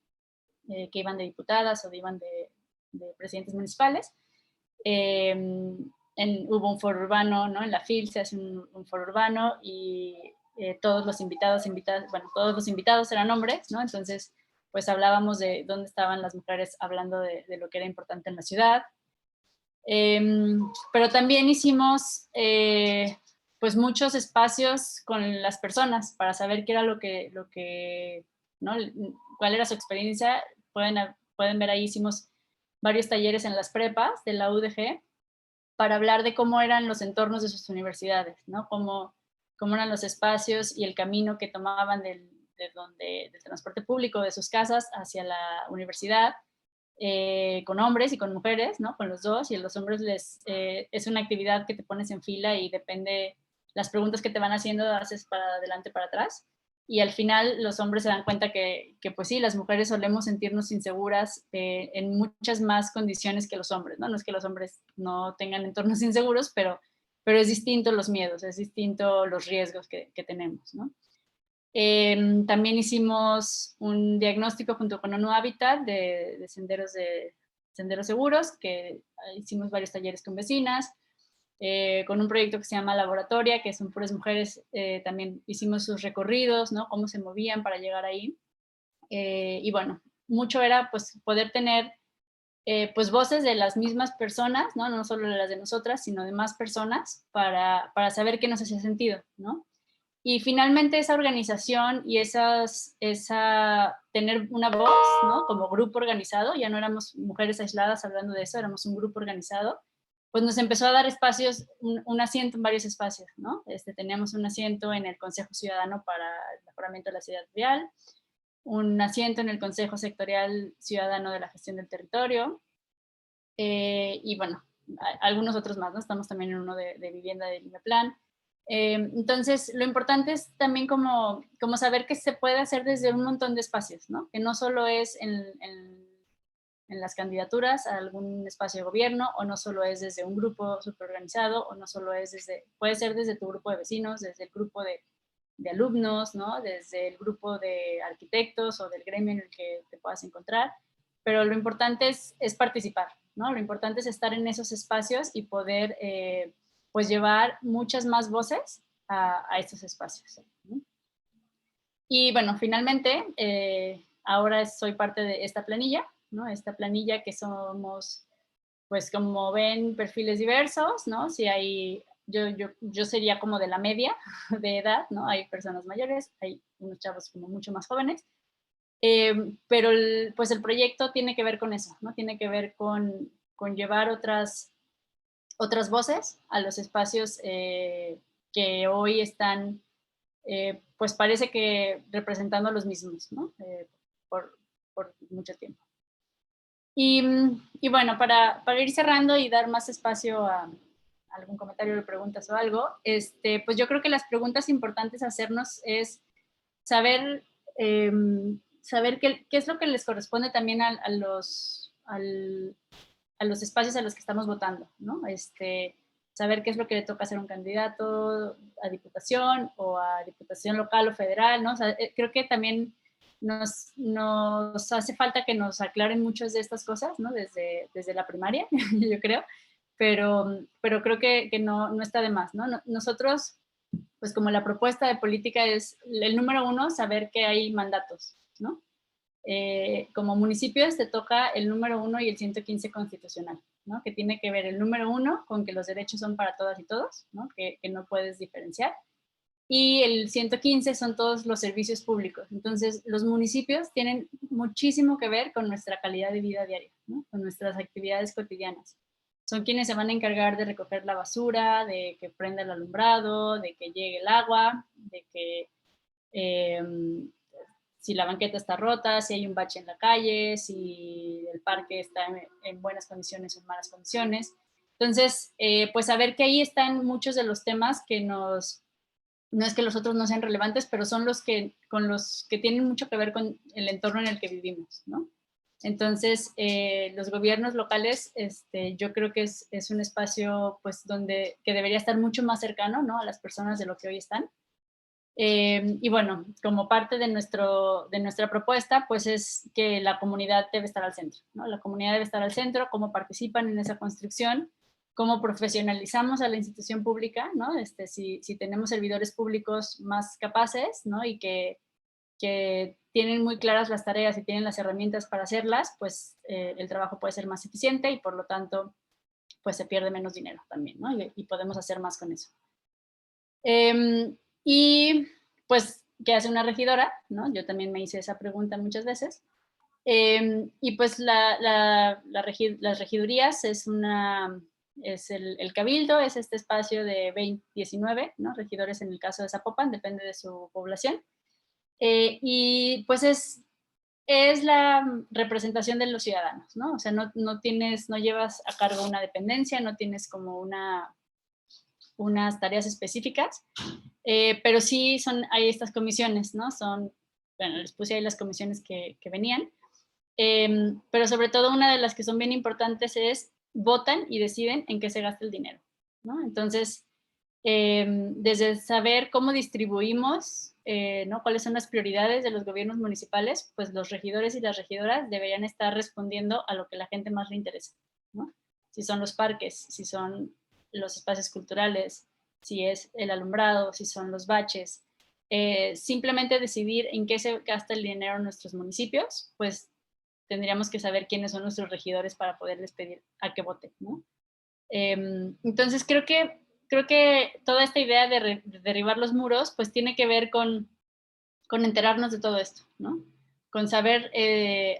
que iban de diputadas o iban de presidentes municipales. Hubo un foro urbano, ¿no? En la FIL se hace un foro urbano y todos los invitados eran hombres, ¿no? Entonces, pues hablábamos de dónde estaban las mujeres hablando de lo que era importante en la ciudad. Pero también hicimos pues muchos espacios con las personas para saber qué era lo que ¿no? Cuál era su experiencia. Pueden ver ahí, hicimos varios talleres en las prepas de la UDG para hablar de cómo eran los entornos de sus universidades, ¿no? Cómo eran los espacios y el camino que tomaban del transporte público de sus casas hacia la universidad, con hombres y con mujeres, ¿no? Con los dos, y a los hombres es una actividad que te pones en fila y depende, las preguntas que te van haciendo, haces para adelante, para atrás, y al final los hombres se dan cuenta que pues sí, las mujeres solemos sentirnos inseguras en muchas más condiciones que los hombres, ¿no? No es que los hombres no tengan entornos inseguros, pero es distinto los miedos, es distinto los riesgos que tenemos, ¿no? También hicimos un diagnóstico junto con ONU Habitat de senderos seguros, que hicimos varios talleres con vecinas, con un proyecto que se llama Laboratoria, que son puras mujeres. También hicimos sus recorridos, ¿no? Cómo se movían para llegar ahí. Y bueno, mucho era pues poder tener pues voces de las mismas personas, ¿no? No solo las de nosotras, sino de más personas para saber qué nos hacía sentido, ¿no? Y finalmente esa organización y tener una voz, ¿no? Como grupo organizado, ya no éramos mujeres aisladas hablando de eso, éramos un grupo organizado, pues nos empezó a dar espacios, un asiento en varios espacios, ¿no? Teníamos un asiento en el Consejo Ciudadano para el Mejoramiento de la Ciudad Vial, un asiento en el Consejo Sectorial Ciudadano de la Gestión del Territorio, y bueno, algunos otros más, ¿no? Estamos también en uno de vivienda del IMEPLAN. Entonces, lo importante es también como saber que se puede hacer desde un montón de espacios, ¿no? Que no solo es en las candidaturas a algún espacio de gobierno, o no solo es desde un grupo superorganizado, o no solo es puede ser desde tu grupo de vecinos, desde el grupo de alumnos, ¿no? Desde el grupo de arquitectos o del gremio en el que te puedas encontrar, pero lo importante es participar, ¿no? Lo importante es estar en esos espacios y poder pues llevar muchas más voces a estos espacios, ¿no? Y bueno, finalmente, ahora soy parte de esta planilla, ¿no? Esta planilla que somos, pues como ven, perfiles diversos, ¿no? Si hay, yo sería como de la media de edad, ¿no? Hay personas mayores, hay unos chavos como mucho más jóvenes, pero pues el proyecto tiene que ver con eso, ¿no? Tiene que ver con llevar otras voces a los espacios que hoy están, pues parece que representando a los mismos, ¿no? Por mucho tiempo. Y bueno, para ir cerrando y dar más espacio a algún comentario de preguntas o algo, pues yo creo que las preguntas importantes a hacernos es saber qué es lo que les corresponde también a los espacios a los que estamos votando, ¿no? Saber qué es lo que le toca hacer un candidato a diputación o a diputación local o federal, ¿no? O sea, creo que también nos hace falta que nos aclaren muchas de estas cosas, ¿no? Desde la primaria, yo creo, pero creo que no está de más, ¿no? Nosotros, pues como la propuesta de política es, el número uno, saber que hay mandatos, ¿no? como municipios te toca el número 1 y el 115 constitucional, ¿no? Que tiene que ver el número 1 con que los derechos son para todas y todos, ¿no? Que no puedes diferenciar. Y el 115 son todos los servicios públicos. Entonces, los municipios tienen muchísimo que ver con nuestra calidad de vida diaria, ¿no? Con nuestras actividades cotidianas. Son quienes se van a encargar de recoger la basura, de que prenda el alumbrado, de que llegue el agua, de que si la banqueta está rota, si hay un bache en la calle, si el parque está en buenas condiciones o en malas condiciones. Entonces, pues saber que ahí están muchos de los temas que nos... No es que los otros no sean relevantes, pero son los que tienen mucho que ver con el entorno en el que vivimos, ¿no? Entonces, los gobiernos locales, yo creo que es un espacio pues, que debería estar mucho más cercano, ¿no? A las personas de lo que hoy están. Y bueno, como parte de nuestra propuesta, pues es que la comunidad debe estar al centro, ¿no? La comunidad debe estar al centro, cómo participan en esa construcción, cómo profesionalizamos a la institución pública, ¿no? Si tenemos servidores públicos más capaces, ¿no? Y que tienen muy claras las tareas y tienen las herramientas para hacerlas, pues el trabajo puede ser más eficiente y por lo tanto, pues se pierde menos dinero también, ¿no? Y podemos hacer más con eso. Y pues, ¿qué hace una regidora? ¿No? Yo también me hice esa pregunta muchas veces. Y pues las regidurías es el cabildo, es este espacio de 19, ¿no? Regidores en el caso de Zapopan, depende de su población. Y pues es la representación de los ciudadanos, ¿no? O sea, no llevas a cargo una dependencia, no tienes como unas tareas específicas, pero sí hay estas comisiones, ¿no? Bueno, les puse ahí las comisiones que venían, pero sobre todo una de las que son bien importantes es votan y deciden en qué se gasta el dinero, ¿no? Entonces, desde saber cómo distribuimos, ¿no? Cuáles son las prioridades de los gobiernos municipales, pues los regidores y las regidoras deberían estar respondiendo a lo que a la gente más le interesa, ¿no? Si son los parques, si son los espacios culturales, si es el alumbrado, si son los baches, simplemente decidir en qué se gasta el dinero en nuestros municipios, pues tendríamos que saber quiénes son nuestros regidores para poderles pedir a que voten, ¿no? Entonces creo que toda esta idea de derribar los muros, pues tiene que ver con enterarnos de todo esto, ¿no? Con saber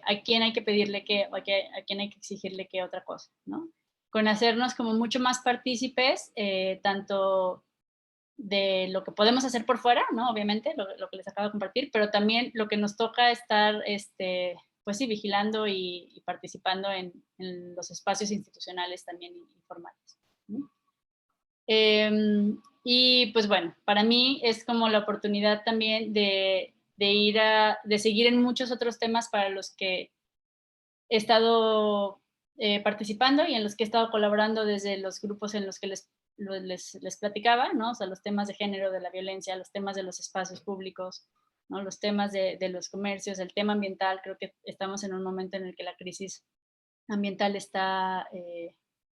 a quién hay que pedirle qué, o a quién hay que exigirle qué otra cosa, ¿no? Con hacernos como mucho más partícipes, tanto de lo que podemos hacer por fuera, ¿no? Obviamente, lo que les acabo de compartir, pero también lo que nos toca estar, pues sí, vigilando y participando en los espacios institucionales también informales, ¿no? Y pues bueno, para mí es como la oportunidad también de seguir en muchos otros temas para los que he estado participando y en los que he estado colaborando desde los grupos en los que les platicaba, ¿no? O sea, los temas de género, de la violencia, los temas de los espacios públicos, ¿no? Los temas de los comercios, el tema ambiental. Creo que estamos en un momento en el que la crisis ambiental está,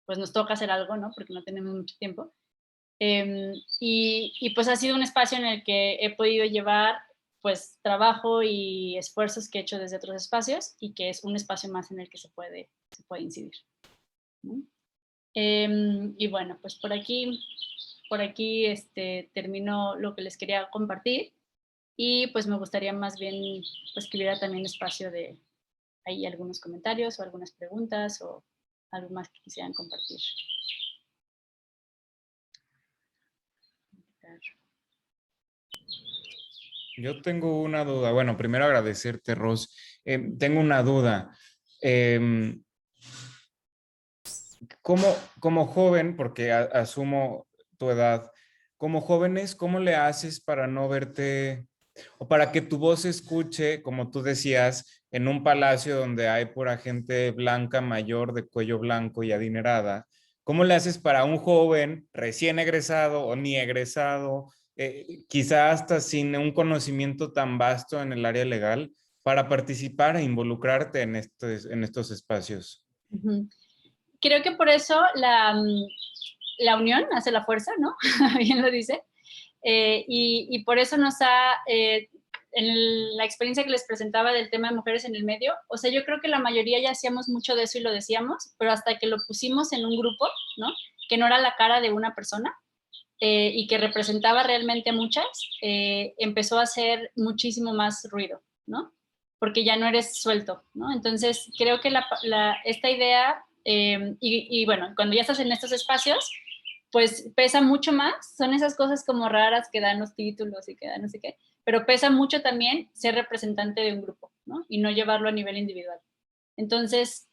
pues nos toca hacer algo, ¿no? Porque no tenemos mucho tiempo. Y pues ha sido un espacio en el que he podido llevar pues trabajo y esfuerzos que he hecho desde otros espacios y que es un espacio más en el que se puede incidir, ¿no? Y bueno, pues por aquí termino lo que les quería compartir y pues me gustaría más bien pues que hubiera también espacio de ahí algunos comentarios o algunas preguntas o algo más que quisieran compartir. Yo tengo una duda. Bueno, primero agradecerte, Ros. Tengo una duda. Como joven, porque asumo tu edad, como jóvenes, ¿cómo le haces para no verte o para que tu voz se escuche, como tú decías, en un palacio donde hay pura gente blanca, mayor, de cuello blanco y adinerada? ¿Cómo le haces para un joven recién egresado o ni egresado, quizá hasta sin un conocimiento tan vasto en el área legal, para participar e involucrarte en estos espacios? Uh-huh. Creo que por eso la unión hace la fuerza, ¿no? Bien lo dice. Y por eso la experiencia que les presentaba del tema de mujeres en el medio, o sea, yo creo que la mayoría ya hacíamos mucho de eso y lo decíamos, pero hasta que lo pusimos en un grupo, ¿no? Que no era la cara de una persona y que representaba realmente a muchas, empezó a hacer muchísimo más ruido, ¿no? Porque ya no eres suelto, ¿no? Entonces, creo que esta idea, y bueno, cuando ya estás en estos espacios, pues pesa mucho más, son esas cosas como raras que dan los títulos y que dan no sé qué, pero pesa mucho también ser representante de un grupo, ¿no? Y no llevarlo a nivel individual. Entonces,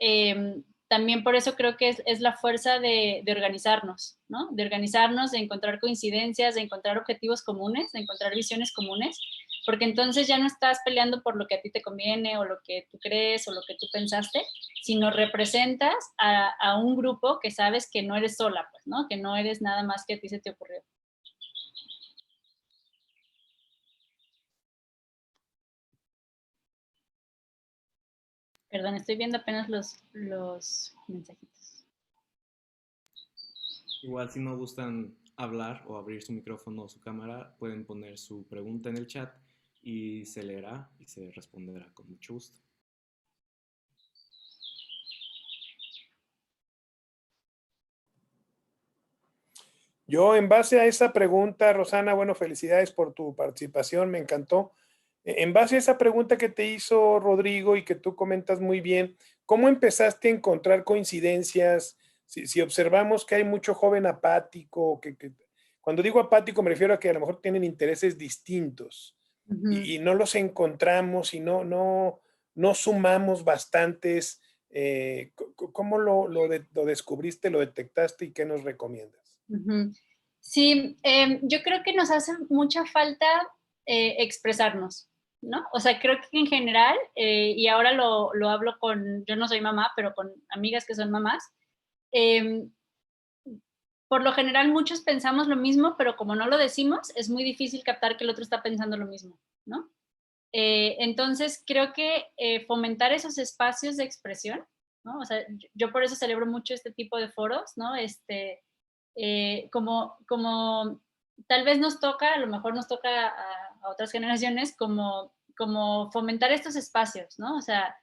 también por eso creo que es la fuerza de organizarnos, ¿no? De organizarnos, de encontrar coincidencias, de encontrar objetivos comunes, de encontrar visiones comunes, porque entonces ya no estás peleando por lo que a ti te conviene o lo que tú crees o lo que tú pensaste, sino representas a un grupo que sabes que no eres sola, pues, ¿no? Que no eres nada más que a ti se te ocurrió. Perdón, estoy viendo apenas los mensajitos. Igual si no gustan hablar o abrir su micrófono o su cámara, pueden poner su pregunta en el chat y se leerá y se responderá con mucho gusto. Yo, en base a esa pregunta, Rosana, bueno, felicidades por tu participación, me encantó. En base a esa pregunta que te hizo Rodrigo y que tú comentas muy bien, ¿cómo empezaste a encontrar coincidencias? Si observamos que hay mucho joven apático, cuando digo apático me refiero a que a lo mejor tienen intereses distintos y no los encontramos y no sumamos bastantes. ¿Cómo lo descubriste, lo detectaste y qué nos recomiendas? Sí, yo creo que nos hace mucha falta expresarnos, ¿no? O sea, creo que en general, y ahora lo hablo yo no soy mamá, pero con amigas que son mamás, por lo general muchos pensamos lo mismo, pero como no lo decimos, es muy difícil captar que el otro está pensando lo mismo, ¿no? Entonces, creo que fomentar esos espacios de expresión, ¿no? O sea, yo por eso celebro mucho este tipo de foros, ¿no? Como tal vez nos toca, a lo mejor nos toca a otras generaciones, como fomentar estos espacios, ¿no? O sea,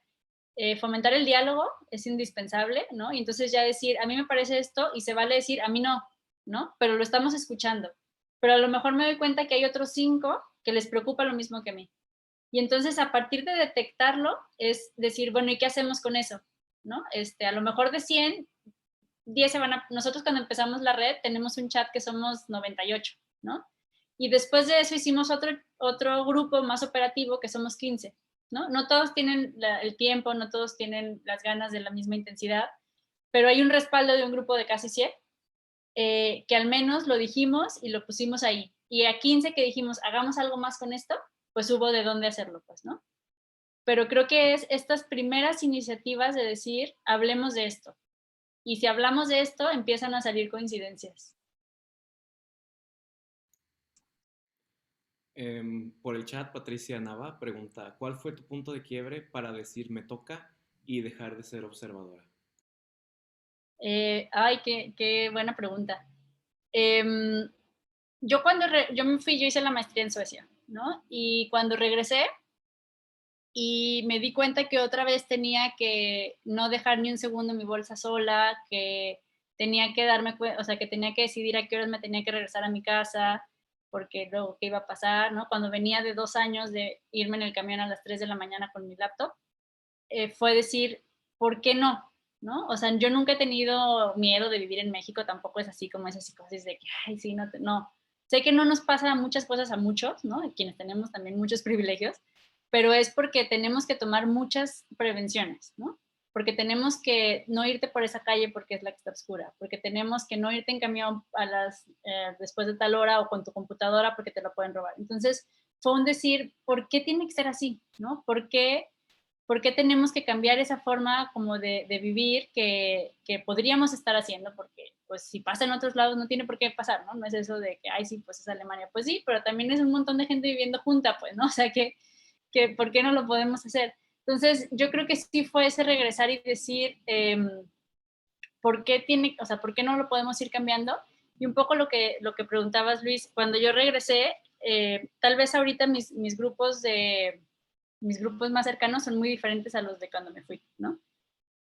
fomentar el diálogo es indispensable, ¿no? Y entonces ya decir, a mí me parece esto, y se vale decir, a mí no, ¿no? Pero lo estamos escuchando. Pero a lo mejor me doy cuenta que hay otros 5 que les preocupa lo mismo que a mí. Y entonces, a partir de detectarlo, es decir, bueno, ¿y qué hacemos con eso? ¿No? A lo mejor de 100, 10 se van a... Nosotros cuando empezamos la red tenemos un chat que somos 98, ¿no? Y después de eso hicimos otro grupo más operativo que somos 15, ¿no? No todos tienen el tiempo, no todos tienen las ganas de la misma intensidad, pero hay un respaldo de un grupo de casi 100, que al menos lo dijimos y lo pusimos ahí. Y a 15 que dijimos, hagamos algo más con esto, pues hubo de dónde hacerlo, pues, ¿no? Pero creo que es estas primeras iniciativas de decir, hablemos de esto. Y si hablamos de esto, empiezan a salir coincidencias. Por el chat, Patricia Nava pregunta, ¿cuál fue tu punto de quiebre para decir me toca y dejar de ser observadora? Ay, qué buena pregunta. Yo cuando yo me fui, yo hice la maestría en Suecia, ¿no? Y cuando regresé y me di cuenta que otra vez tenía que no dejar ni un segundo mi bolsa sola, que tenía que darme cuenta, o sea, que tenía que decidir a qué horas me tenía que regresar a mi casa, porque luego qué iba a pasar, ¿no? Cuando venía de 2 años de irme en el camión a las 3 de la mañana con mi laptop, fue decir, ¿por qué no? ¿No? O sea, yo nunca he tenido miedo de vivir en México, tampoco es así como esa psicosis de que, ay, sí, no. Sé que no nos pasa muchas cosas a muchos, ¿no? Quienes tenemos también muchos privilegios, pero es porque tenemos que tomar muchas prevenciones, ¿no? Porque tenemos que no irte por esa calle porque es la que está oscura, porque tenemos que no irte en camión después de tal hora o con tu computadora porque te la pueden robar. Entonces, fue un decir, ¿por qué tiene que ser así? ¿No? ¿Por qué tenemos que cambiar esa forma como de vivir que podríamos estar haciendo? Porque, pues, si pasa en otros lados, no tiene por qué pasar, ¿no? No es eso de que, ay, sí, pues es Alemania. Pues sí, pero también es un montón de gente viviendo junta, pues, ¿no? O sea, que ¿por qué no lo podemos hacer? Entonces, yo creo que sí fue ese regresar y decir, ¿por qué no lo podemos ir cambiando? Y un poco lo que preguntabas, Luis, cuando yo regresé, tal vez ahorita mis grupos más cercanos son muy diferentes a los de cuando me fui, ¿no?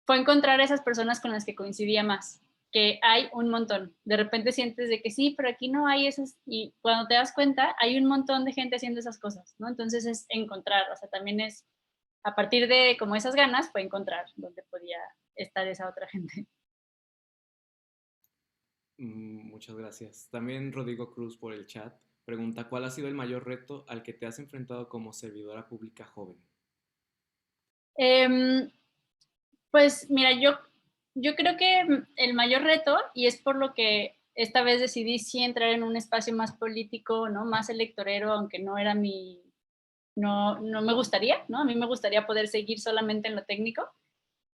Fue encontrar a esas personas con las que coincidía más, que hay un montón. De repente sientes de que sí, pero aquí no hay esas, y cuando te das cuenta, hay un montón de gente haciendo esas cosas, ¿no? Entonces es encontrar, o sea, también es, a partir de como esas ganas, fue encontrar dónde podía estar esa otra gente. Muchas gracias. También Rodrigo Cruz por el chat pregunta, ¿cuál ha sido el mayor reto al que te has enfrentado como servidora pública joven? Pues mira, yo creo que el mayor reto, y es por lo que esta vez decidí sí entrar en un espacio más político, ¿no? Más electorero, aunque no era no me gustaría, ¿no? A mí me gustaría poder seguir solamente en lo técnico,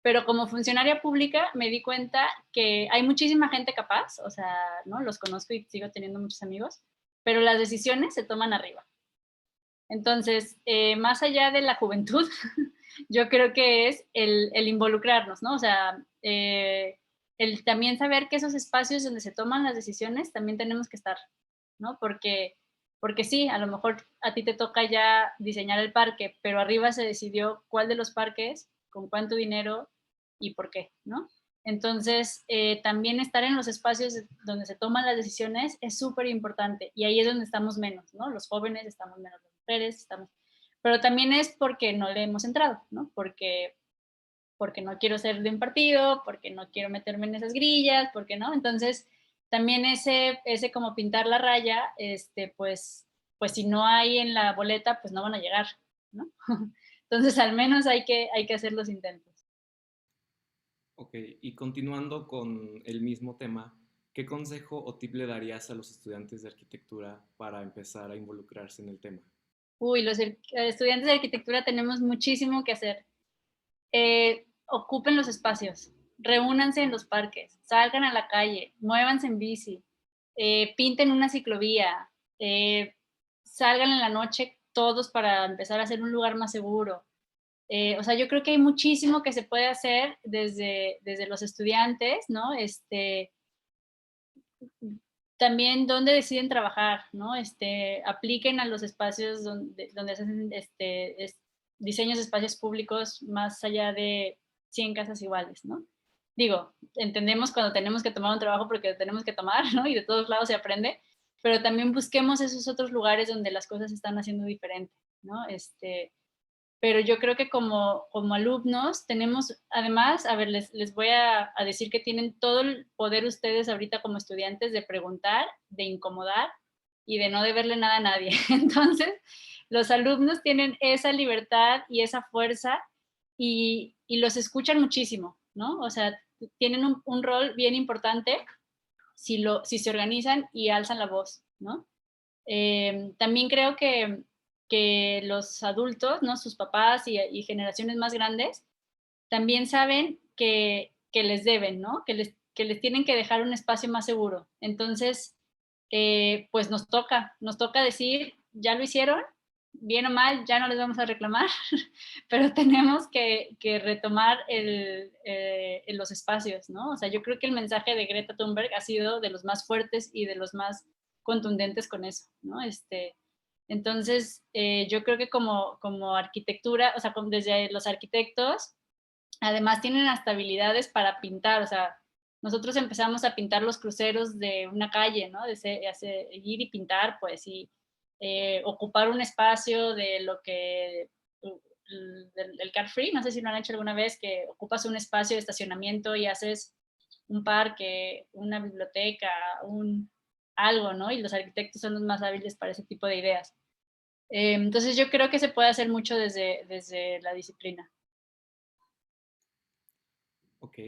pero como funcionaria pública me di cuenta que hay muchísima gente capaz, o sea, ¿no? Los conozco y sigo teniendo muchos amigos, pero las decisiones se toman arriba. Entonces, más allá de la juventud, yo creo que es el involucrarnos, ¿no? O sea, el también saber que esos espacios donde se toman las decisiones también tenemos que estar, ¿no? Porque sí, a lo mejor a ti te toca ya diseñar el parque, pero arriba se decidió cuál de los parques, con cuánto dinero y por qué, ¿no? Entonces, también estar en los espacios donde se toman las decisiones es súper importante y ahí es donde estamos menos, ¿no? Los jóvenes estamos menos, las mujeres estamos... Pero también es porque no le hemos entrado, ¿no? Porque no quiero ser de un partido, porque no quiero meterme en esas grillas, porque no. Entonces, también ese como pintar la raya, pues si no hay en la boleta, pues no van a llegar, ¿no? Entonces, al menos hay que hacer los intentos. Ok, y continuando con el mismo tema, ¿qué consejo o tip le darías a los estudiantes de arquitectura para empezar a involucrarse en el tema? Uy, los estudiantes de arquitectura tenemos muchísimo que hacer. Ocupen los espacios, reúnanse en los parques, salgan a la calle, muévanse en bici, pinten una ciclovía, salgan en la noche todos para empezar a hacer un lugar más seguro. O sea, yo creo que hay muchísimo que se puede hacer desde los estudiantes, ¿no? También dónde deciden trabajar, ¿no? Apliquen a los espacios donde se hacen diseños de espacios públicos más allá de 100 casas iguales, ¿no? Digo, entendemos cuando tenemos que tomar un trabajo porque tenemos que tomar, ¿no? Y de todos lados se aprende, pero también busquemos esos otros lugares donde las cosas se están haciendo diferente, ¿no? Pero yo creo que como alumnos tenemos, además, a ver, les voy a decir que tienen todo el poder ustedes ahorita como estudiantes de preguntar, de incomodar y de no deberle nada a nadie. Entonces, los alumnos tienen esa libertad y esa fuerza y los escuchan muchísimo, ¿no? O sea, tienen un rol bien importante si se organizan y alzan la voz, ¿no? También creo que los adultos, ¿no? Sus papás y generaciones más grandes, también saben que les deben, ¿no? Que les tienen que dejar un espacio más seguro. Entonces, pues nos toca decir, ya lo hicieron, bien o mal, ya no les vamos a reclamar, pero tenemos que retomar los espacios, ¿no? O sea, yo creo que el mensaje de Greta Thunberg ha sido de los más fuertes y de los más contundentes con eso, ¿no? Entonces, yo creo que como arquitectura, o sea, desde los arquitectos, además tienen hasta habilidades para pintar, o sea, nosotros empezamos a pintar los cruceros de una calle, ¿no? De ir y pintar, pues, y ocupar un espacio de lo que, del car free, no sé si lo han hecho alguna vez, que ocupas un espacio de estacionamiento y haces un parque, una biblioteca, algo, ¿no? Y los arquitectos son los más hábiles para ese tipo de ideas. Entonces yo creo que se puede hacer mucho desde la disciplina. Ok.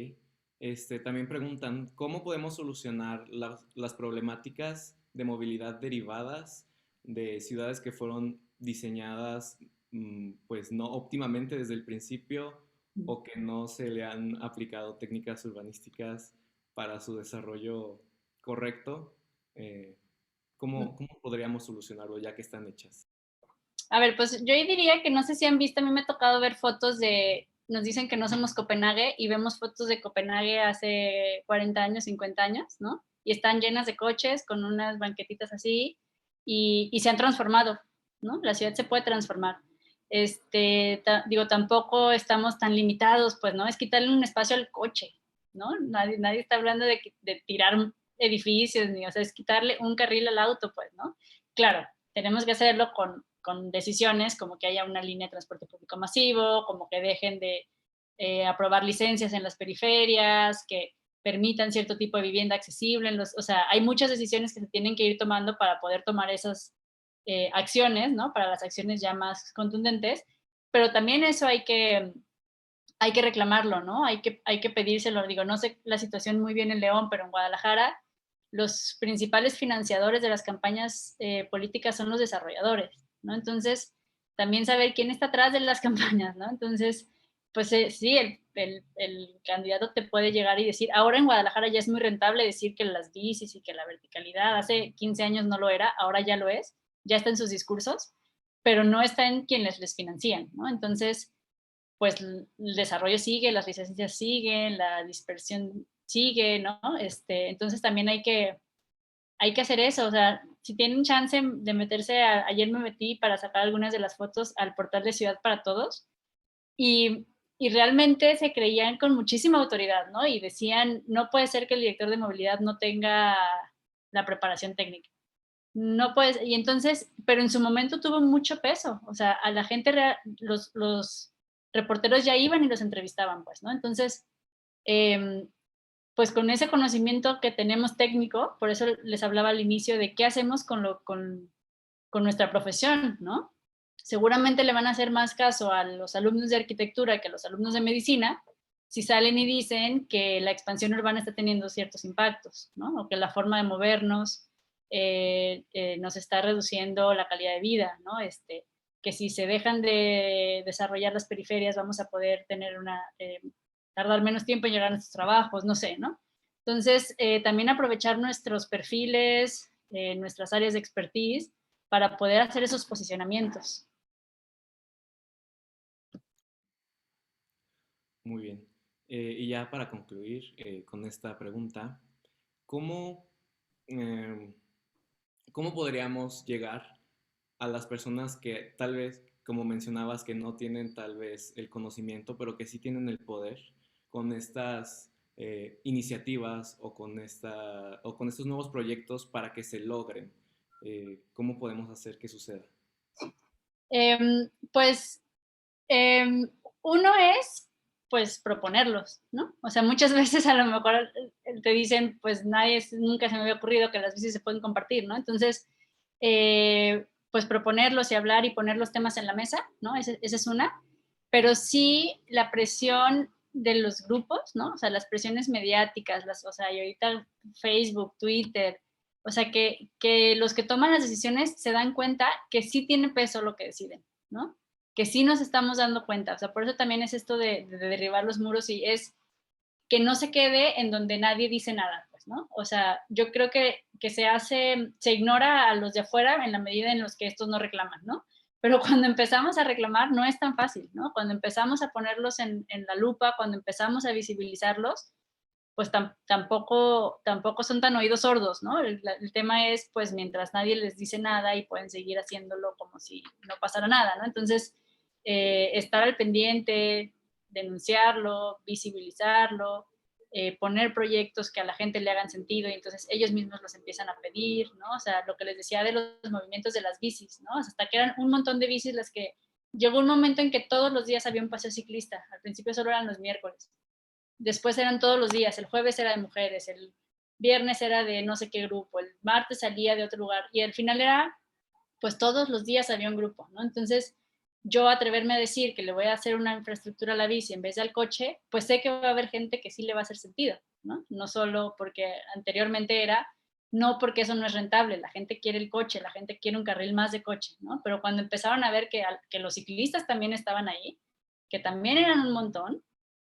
También preguntan, ¿cómo podemos solucionar las problemáticas de movilidad derivadas de ciudades que fueron diseñadas pues no óptimamente desde el principio o que no se le han aplicado técnicas urbanísticas para su desarrollo correcto? ¿Cómo podríamos solucionarlo ya que están hechas? A ver, pues yo diría que no sé si han visto, a mí me ha tocado ver fotos nos dicen que no somos Copenhague y vemos fotos de Copenhague hace 40 años, 50 años, ¿no? Y están llenas de coches con unas banquetitas así. y se han transformado, ¿no? La ciudad se puede transformar. Digo, tampoco estamos tan limitados, pues, ¿no? Es quitarle un espacio al coche, ¿no? Nadie está hablando de tirar edificios, ni, o sea, es quitarle un carril al auto, pues, ¿no? Claro, tenemos que hacerlo con decisiones como que haya una línea de transporte público masivo, como que dejen de aprobar licencias en las periferias, que permitan cierto tipo de vivienda accesible. O sea, hay muchas decisiones que se tienen que ir tomando para poder tomar esas acciones, ¿no? Para las acciones ya más contundentes, pero también eso hay que reclamarlo, ¿no? Hay que pedírselo. Digo, no sé la situación muy bien en León, pero en Guadalajara los principales financiadores de las campañas políticas son los desarrolladores, ¿no? Entonces, también saber quién está atrás de las campañas, ¿no? Entonces, pues sí, el candidato te puede llegar y decir, ahora en Guadalajara ya es muy rentable decir que las bicis y que la verticalidad, hace 15 años no lo era, ahora ya lo es, ya está en sus discursos, pero no está en quienes les financian, ¿no? Entonces, pues el desarrollo sigue, las licencias siguen, la dispersión sigue, ¿no? Entonces también hay que hacer eso, o sea, si tienen chance de meterse, ayer me metí para sacar algunas de las fotos al portal de Ciudad para Todos, y realmente se creían con muchísima autoridad, ¿no? Y decían, no puede ser que el director de movilidad no tenga la preparación técnica. No puedes, y entonces, pero en su momento tuvo mucho peso, o sea, a la gente real, los reporteros ya iban y los entrevistaban, pues, ¿no? Entonces, pues con ese conocimiento que tenemos técnico, por eso les hablaba al inicio de qué hacemos con nuestra profesión, ¿no? Seguramente le van a hacer más caso a los alumnos de arquitectura que a los alumnos de medicina si salen y dicen que la expansión urbana está teniendo ciertos impactos, ¿no? O que la forma de movernos nos está reduciendo la calidad de vida, ¿no? Que si se dejan de desarrollar las periferias vamos a poder tener tardar menos tiempo en llegar a nuestros trabajos, no sé, ¿no? Entonces, también aprovechar nuestros perfiles, nuestras áreas de expertise para poder hacer esos posicionamientos. Muy bien. Y ya para concluir con esta pregunta, ¿cómo podríamos llegar a las personas que tal vez, como mencionabas, que no tienen tal vez el conocimiento, pero que sí tienen el poder con estas iniciativas o con estos nuevos proyectos para que se logren? ¿Cómo podemos hacer que suceda? Pues uno es pues proponerlos, ¿no? O sea, muchas veces a lo mejor te dicen, pues nunca se me había ocurrido que las bicis se pueden compartir, ¿no? Entonces, pues proponerlos y hablar y poner los temas en la mesa, ¿no? Esa es una. Pero sí la presión de los grupos, ¿no? O sea, las presiones mediáticas, o sea, y ahorita Facebook, Twitter, o sea, que los que toman las decisiones se dan cuenta que sí tiene peso lo que deciden, ¿no? Que sí nos estamos dando cuenta. O sea, por eso también es esto de derribar los muros y es que no se quede en donde nadie dice nada, pues, ¿no? O sea, yo creo que se ignora a los de afuera en la medida en los que estos no reclaman, ¿no? Pero cuando empezamos a reclamar no es tan fácil, ¿no? Cuando empezamos a ponerlos en la lupa, cuando empezamos a visibilizarlos, pues tampoco son tan oídos sordos, ¿no? El tema es, pues, mientras nadie les dice nada y pueden seguir haciéndolo como si no pasara nada, ¿no? Entonces, estar al pendiente, denunciarlo, visibilizarlo, poner proyectos que a la gente le hagan sentido y entonces ellos mismos los empiezan a pedir, ¿no? O sea, lo que les decía de los movimientos de las bicis, ¿no? O sea, hasta que eran un montón de bicis las que... Llegó un momento en que todos los días había un paseo ciclista. Al principio solo eran los miércoles. Después eran todos los días. El jueves era de mujeres, el viernes era de no sé qué grupo, el martes salía de otro lugar y al final era, pues todos los días había un grupo, ¿no? Entonces, yo atreverme a decir que le voy a hacer una infraestructura a la bici en vez de al coche, pues sé que va a haber gente que sí le va a hacer sentido, ¿no? No solo porque anteriormente era, no porque eso no es rentable, la gente quiere el coche, la gente quiere un carril más de coche, ¿no? Pero cuando empezaron a ver que los ciclistas también estaban ahí, que también eran un montón,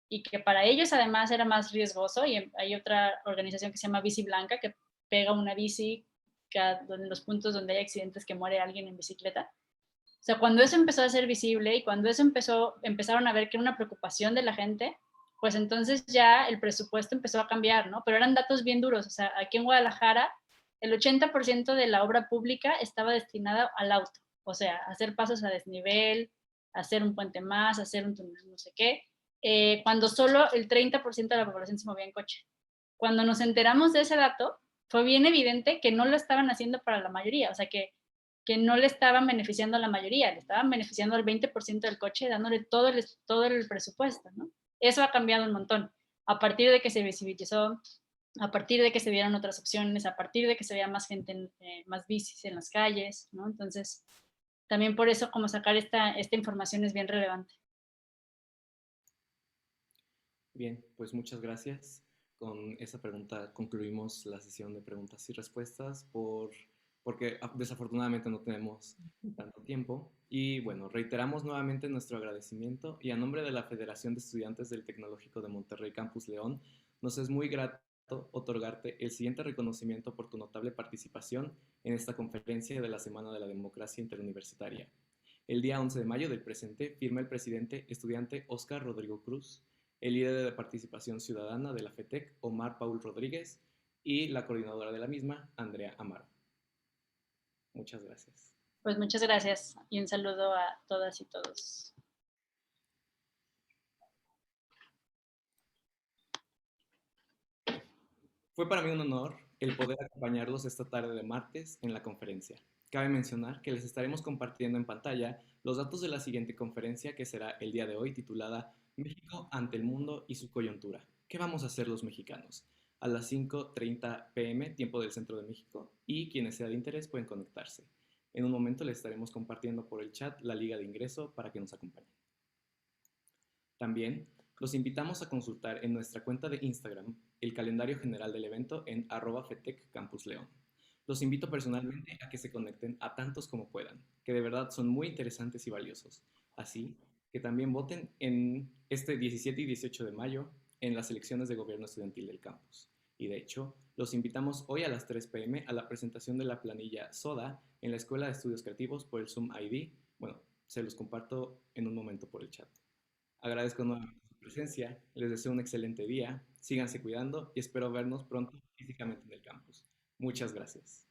y que para ellos además era más riesgoso, y hay otra organización que se llama Bici Blanca, que pega una bici en los puntos donde hay accidentes que muere alguien en bicicleta. O sea, cuando eso empezó a ser visible y cuando eso empezaron a ver que era una preocupación de la gente, pues entonces ya el presupuesto empezó a cambiar, ¿no? Pero eran datos bien duros. O sea, aquí en Guadalajara el 80% de la obra pública estaba destinada al auto, o sea, hacer pasos a desnivel, hacer un puente más, hacer un túnel, no sé qué, cuando solo el 30% de la población se movía en coche. Cuando nos enteramos de ese dato, fue bien evidente que no lo estaban haciendo para la mayoría, o sea, que no le estaban beneficiando a la mayoría, le estaban beneficiando al 20% del coche, dándole todo el presupuesto, ¿no? Eso ha cambiado un montón. A partir de que se visibilizó, a partir de que se vieron otras opciones, a partir de que se veía más gente, más bicis en las calles, ¿no? Entonces, también por eso como sacar esta información es bien relevante. Bien, pues muchas gracias. Con esa pregunta concluimos la sesión de preguntas y respuestas porque desafortunadamente no tenemos tanto tiempo. Y bueno, reiteramos nuevamente nuestro agradecimiento y a nombre de la Federación de Estudiantes del Tecnológico de Monterrey Campus León, nos es muy grato otorgarte el siguiente reconocimiento por tu notable participación en esta conferencia de la Semana de la Democracia Interuniversitaria. El día 11 de mayo del presente firma el presidente estudiante Óscar Rodrigo Cruz, el líder de participación ciudadana de la FETEC, Omar Paul Rodríguez, y la coordinadora de la misma, Andrea Amaro. Muchas gracias. Pues muchas gracias y un saludo a todas y todos. Fue para mí un honor el poder acompañarlos esta tarde de martes en la conferencia. Cabe mencionar que les estaremos compartiendo en pantalla los datos de la siguiente conferencia que será el día de hoy titulada México ante el mundo y su coyuntura. ¿Qué vamos a hacer los mexicanos? A las 5:30 p.m. tiempo del centro de México y quienes sea de interés pueden conectarse. En un momento les estaremos compartiendo por el chat la liga de ingreso para que nos acompañen. También los invitamos a consultar en nuestra cuenta de Instagram el calendario general del evento en @FETECCampusLeón. Los invito personalmente a que se conecten a tantos como puedan, que de verdad son muy interesantes y valiosos. Así que también voten en este 17 y 18 de mayo en las elecciones de gobierno estudiantil del campus. Y de hecho, los invitamos hoy a las 3 p.m. a la presentación de la planilla SODA en la Escuela de Estudios Creativos por el Zoom ID. Bueno, se los comparto en un momento por el chat. Agradezco nuevamente su presencia, les deseo un excelente día, síganse cuidando y espero vernos pronto físicamente en el campus. Muchas gracias.